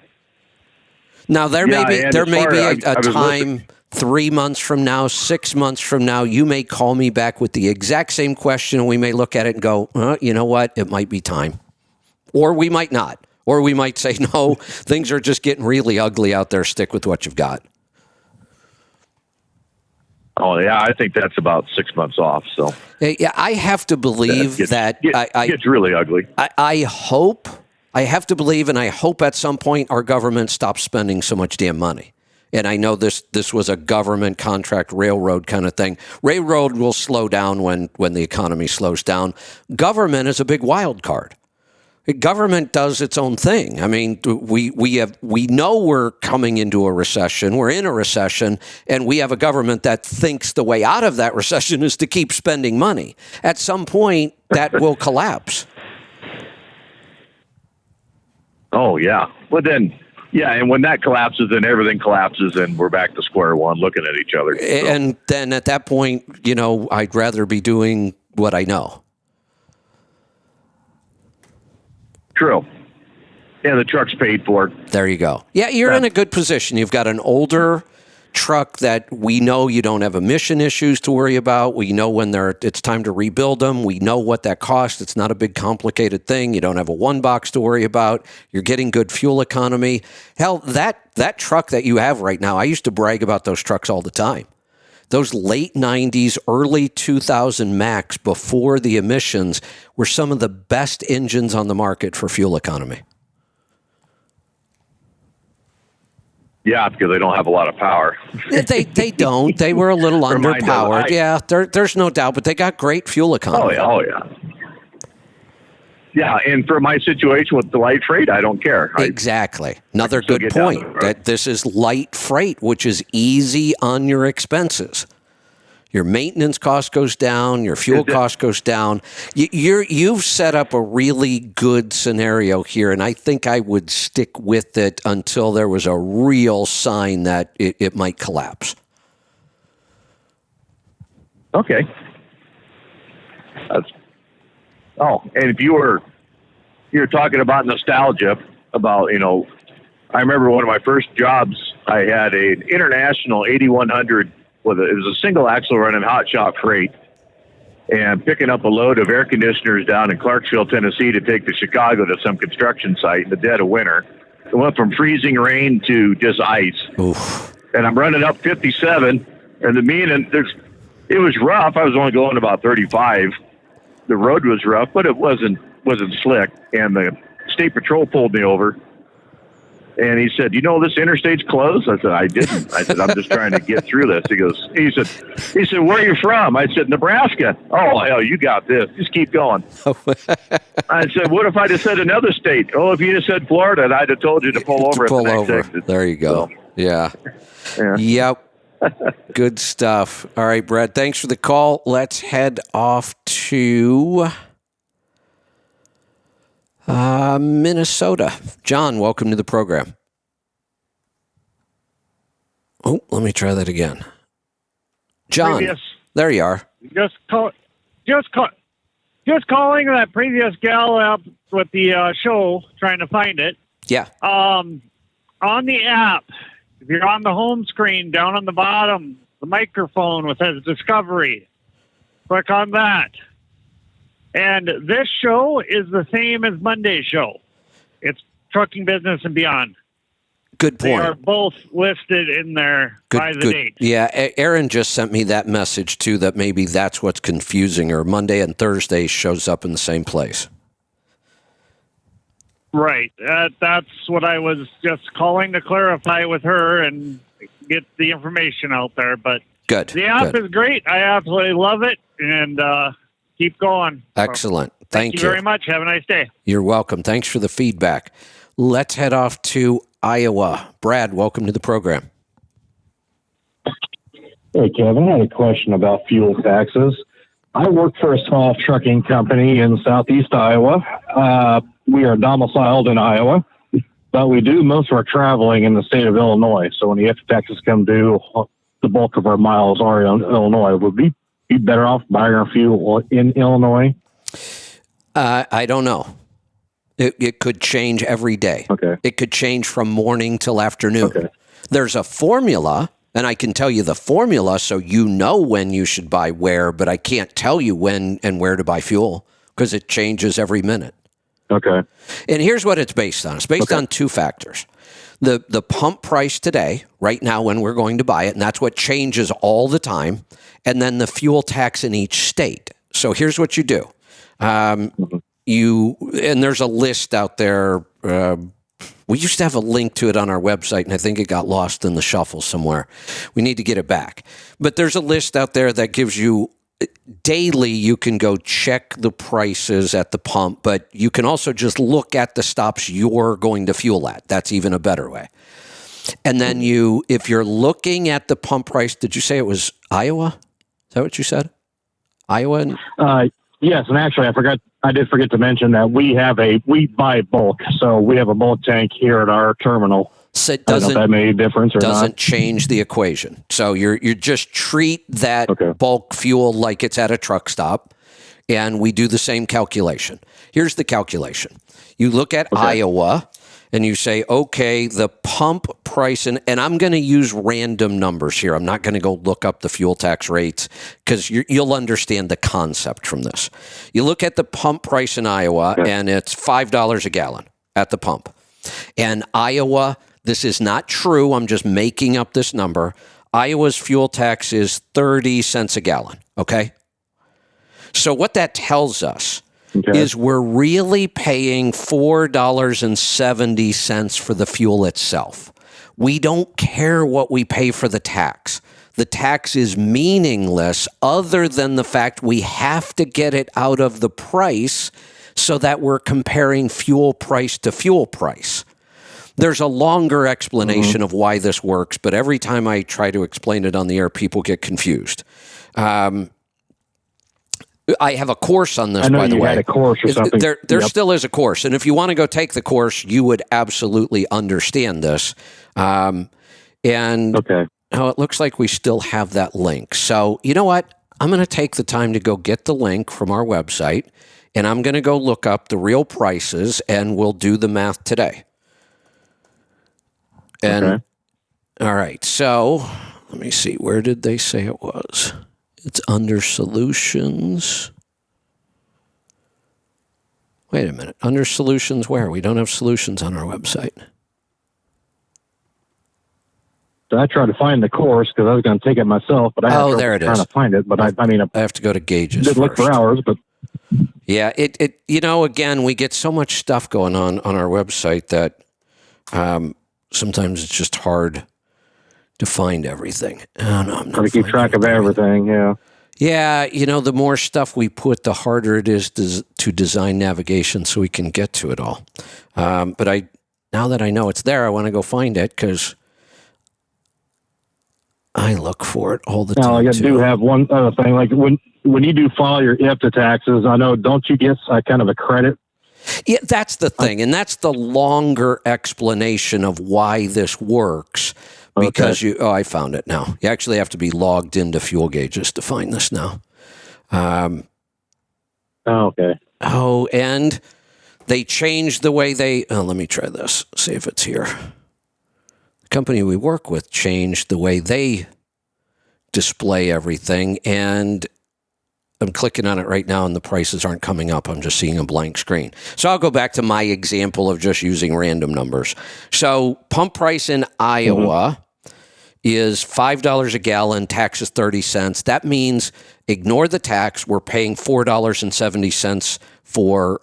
Now, there may be a time 3 months from now, 6 months from now, you may call me back with the exact same question, and we may look at it and go, you know what, it might be time. Or we might not. Or we might say, no, things are just getting really ugly out there. Stick with what you've got. Oh, yeah, I think that's about 6 months off. So, yeah, I have to believe that gets really ugly. I hope, I have to believe, and I hope at some point our government stops spending so much damn money. And I know this was a government contract railroad kind of thing. Railroad will slow down when the economy slows down. Government is a big wild card. Government does its own thing. I mean, we know we're coming into a recession. We're in a recession, and we have a government that thinks the way out of that recession is to keep spending money. At some point, that will collapse. Oh, yeah. Well, then, yeah, and when that collapses, then everything collapses, and we're back to square one looking at each other. So. And then at that point, I'd rather be doing what I know. True. Yeah, the truck's paid for. There you go. Yeah, you're in a good position. You've got an older truck that we know you don't have emission issues to worry about. We know when it's time to rebuild them. We know what that costs. It's not a big complicated thing. You don't have a one box to worry about. You're getting good fuel economy. Hell, that truck that you have right now, I used to brag about those trucks all the time. Those late 90s, early 2000 Max before the emissions were some of the best engines on the market for fuel economy. Yeah, because they don't have a lot of power. They don't. They were a little underpowered. Yeah, there's no doubt, but they got great fuel economy. Oh, yeah. Yeah, and for my situation with the light freight, I don't care. Exactly. Another still good get down point, to it. that this is light freight, which is easy on your expenses. Your maintenance cost goes down, your fuel cost goes down. You've set up a really good scenario here, and I think I would stick with it until there was a real sign that it might collapse. Okay. And if you're talking about nostalgia, about, I remember one of my first jobs, I had an international 8100 it was a single axle running hot shop freight, and picking up a load of air conditioners down in Clarksville, Tennessee to take to Chicago to some construction site in the dead of winter. It went from freezing rain to just ice. Oof. And I'm running up 57, and it was rough. I was only going about 35. The road was rough, but it wasn't slick. And the state patrol pulled me over, and he said, this interstate's closed? I said, I didn't. I said, I'm just trying to get through this. He said, where are you from? I said, Nebraska. Oh, hell, you got this. Just keep going. I said, what if I just said another state? Oh, if you just said Florida, I'd have told you to pull over at the next exit. There you go. So, yeah. Yep. Good stuff. All right, Brad, thanks for the call. Let's head off to Minnesota. John, welcome to the program. Oh, let me try that again. John, there you are. Just calling that previous gal up with the show, trying to find it. Yeah. On the app, if you're on the home screen, down on the bottom, the microphone with says Discovery, click on that. And this show is the same as Monday's show. It's Trucking Business and Beyond. Good point. They are both listed in there by the date. Yeah, Aaron just sent me that message, too, that maybe that's what's confusing her. Monday and Thursday shows up in the same place. Right. That's what I was just calling to clarify with her and get the information out there. But good. The app is great. I absolutely love it. And keep going. Excellent. Thank you very much. Have a nice day. You're welcome. Thanks for the feedback. Let's head off to Iowa. Brad, welcome to the program. Hey, Kevin, I had a question about fuel taxes. I work for a small trucking company in southeast Iowa. We are domiciled in Iowa, but we do most of our traveling in the state of Illinois. So when the EFTA taxes come due, the bulk of our miles are in Illinois. Would we be better off buying our fuel in Illinois? I don't know. It could change every day. Okay. It could change from morning till afternoon. Okay. There's a formula, and I can tell you the formula so you know when you should buy where, but I can't tell you when and where to buy fuel because it changes every minute. Okay. And here's what it's based on. It's based on two factors. The pump price today, right now when we're going to buy it, and that's what changes all the time, and then the fuel tax in each state. So here's what you do. And there's a list out there. We used to have a link to it on our website, and I think it got lost in the shuffle somewhere. We need to get it back. But there's a list out there that gives you daily. You can go check the prices at the pump, but you can also just look at the stops you're going to fuel at. That's even a better way. And then if you're looking at the pump price, did you say it was Iowa? Is that what you said? Iowa? Yes, and actually, I did forget to mention that we buy bulk, so we have a bulk tank here at our terminal. So it I don't know if that made a difference or doesn't not. change the equation. So you just treat that bulk fuel like it's at a truck stop, and we do the same calculation. Here's the calculation. You look at Iowa, and you say, okay, the pump price, and I'm going to use random numbers here. I'm not going to go look up the fuel tax rates because you'll understand the concept from this. You look at the pump price in Iowa, and it's $5 a gallon at the pump. And Iowa, this is not true. I'm just making up this number. Iowa's fuel tax is 30 cents a gallon, okay? So what that tells us is we're really paying $4.70 for the fuel itself. We don't care what we pay for the tax. The tax is meaningless other than the fact we have to get it out of the price so that we're comparing fuel price to fuel price. There's a longer explanation of why this works, but every time I try to explain it on the air, people get confused. I have a course on this, I know by the you way. had a course or something. There Yep. still is a course, and if you want to go take the course, you would absolutely understand this. Okay. Oh, it looks like we still have that link. So you know what? I'm going to take the time to go get the link from our website, and I'm going to go look up the real prices, and we'll do the math today. And Okay. all right, so let me see. Where did they say it was? It's under solutions. Wait a minute. Under solutions where? We don't have solutions on our website. So I tried to find the course because I was going to take it myself, but I had trouble there it trying is. to find it. But I mean, I have to go to Gauges did look first. for hours, but Yeah, it again, we get so much stuff going on our website that sometimes it's just hard to find everything. Oh, no, I'm not trying to keep finding track it of there. everything. Yeah. Yeah, the more stuff we put, the harder it is to design navigation so we can get to it all. But now that I know it's there, I want to go find it because I look for it all the Now, time. I do have one other thing. Like when you do file your IFTA taxes, I know, don't you get kind of a credit? Yeah, that's the thing. And that's the longer explanation of why this works. Because I found it now. You actually have to be logged into Fuel Gauges to find this now. Okay. Oh, and they changed the way let me try this, see if it's here. The company we work with changed the way they display everything, and I'm clicking on it right now, and the prices aren't coming up. I'm just seeing a blank screen. So I'll go back to my example of just using random numbers. So pump price in Iowa is $5 a gallon, tax is 30 cents. That means ignore the tax. We're paying $4.70 for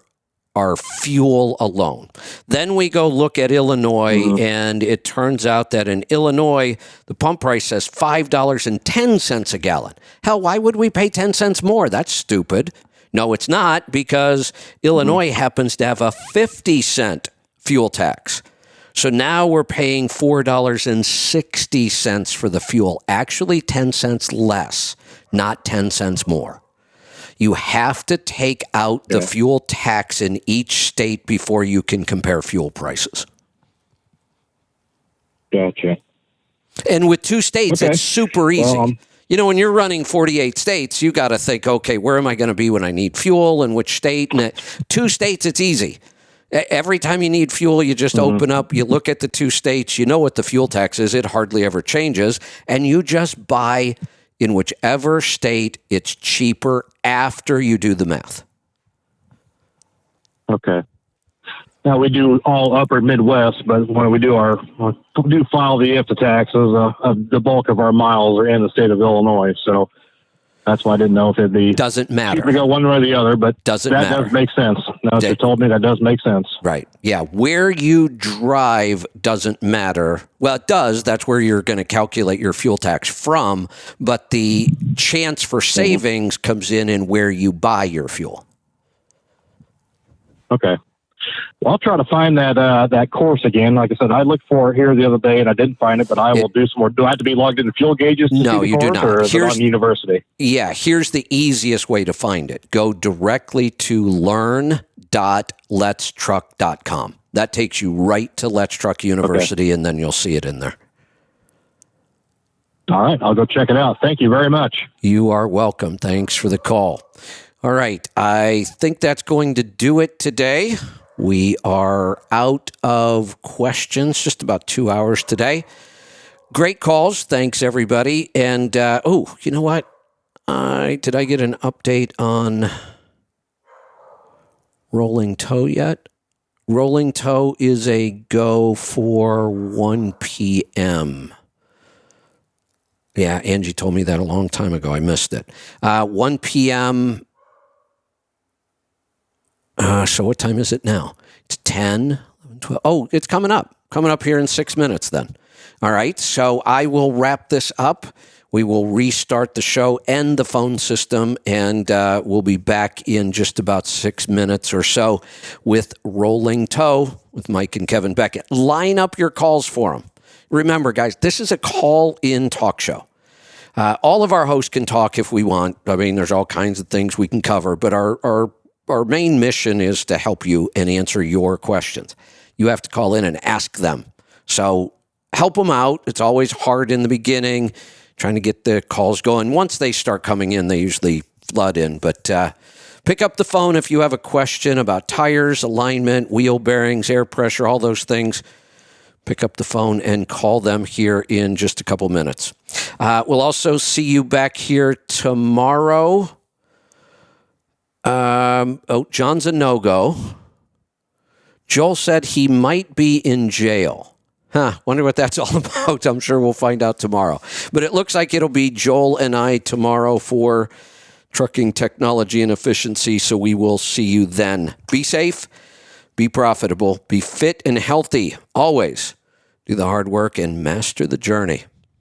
our fuel alone. Then we go look at Illinois, and it turns out that in Illinois, the pump price says $5.10 a gallon. Hell, why would we pay 10 cents more? That's stupid. No, it's not, because Illinois happens to have a 50-cent fuel tax. So now we're paying $4.60 for the fuel, actually 10 cents less, not 10 cents more. You have to take out the fuel tax in each state before you can compare fuel prices. Gotcha. And with 2 states, it's super easy. Well, when you're running 48 states, you got to think, okay, where am I going to be when I need fuel and which state? And 2 states, it's easy. Every time you need fuel, you just open up, you look at the 2 states, you know what the fuel tax is. It hardly ever changes. And you just buy in whichever state it's cheaper after you do the math. Okay. Now we do all upper Midwest, but when we do file the IFTA taxes, the bulk of our miles are in the state of Illinois. So that's why I didn't know if it'd be doesn't matter. cheaper to go one way or the other, but doesn't that matter. does make sense. Now that you told me, that does make sense. Right. Yeah. Where you drive doesn't matter. Well, it does. That's where you're going to calculate your fuel tax from. But the chance for savings comes in where you buy your fuel. Okay. Well, I'll try to find that course again. Like I said, I looked for it here the other day and I didn't find it, but I will do some more. Do I have to be logged into Fuel Gauges to No, see the you do course, not. or is it on University? Yeah, here's the easiest way to find it. Go directly to learn.letstruck.com. That takes you right to Let's Truck University, and then you'll see it in there. All right, I'll go check it out. Thank you very much. You are welcome. Thanks for the call. All right, I think that's going to do it today. We are out of questions, just about 2 hours today. Great calls. Thanks, everybody. And, you know what? Did I get an update on Rolling Toe yet? Rolling Toe is a go for 1 p.m. Yeah, Angie told me that a long time ago. I missed it. 1 p.m. So what time is it now? It's 10, 11, 12. Oh, it's coming up here in 6 minutes then. All right, so I will wrap this up we will restart the show and the phone system, and we'll be back in just about 6 minutes or so with Rolling Toe with Mike and Kevin Beckett. Line up your calls for them. Remember, guys, this is a call-in talk show. All of our hosts can talk if we want. I mean, there's all kinds of things we can cover, but our main mission is to help you and answer your questions. You have to call in and ask them. So help them out. It's always hard in the beginning, trying to get the calls going. Once they start coming in, they usually flood in. But pick up the phone if you have a question about tires, alignment, wheel bearings, air pressure, all those things. Pick up the phone and call them here in just a couple minutes. We'll also see you back here tomorrow. John's a no-go. Joel said he might be in jail. Wonder what that's all about. I'm sure we'll find out tomorrow. But it looks like it'll be Joel and I tomorrow for Trucking Technology and Efficiency, so we will see you then. Be safe, be profitable, be fit and healthy. Always do the hard work and master the journey.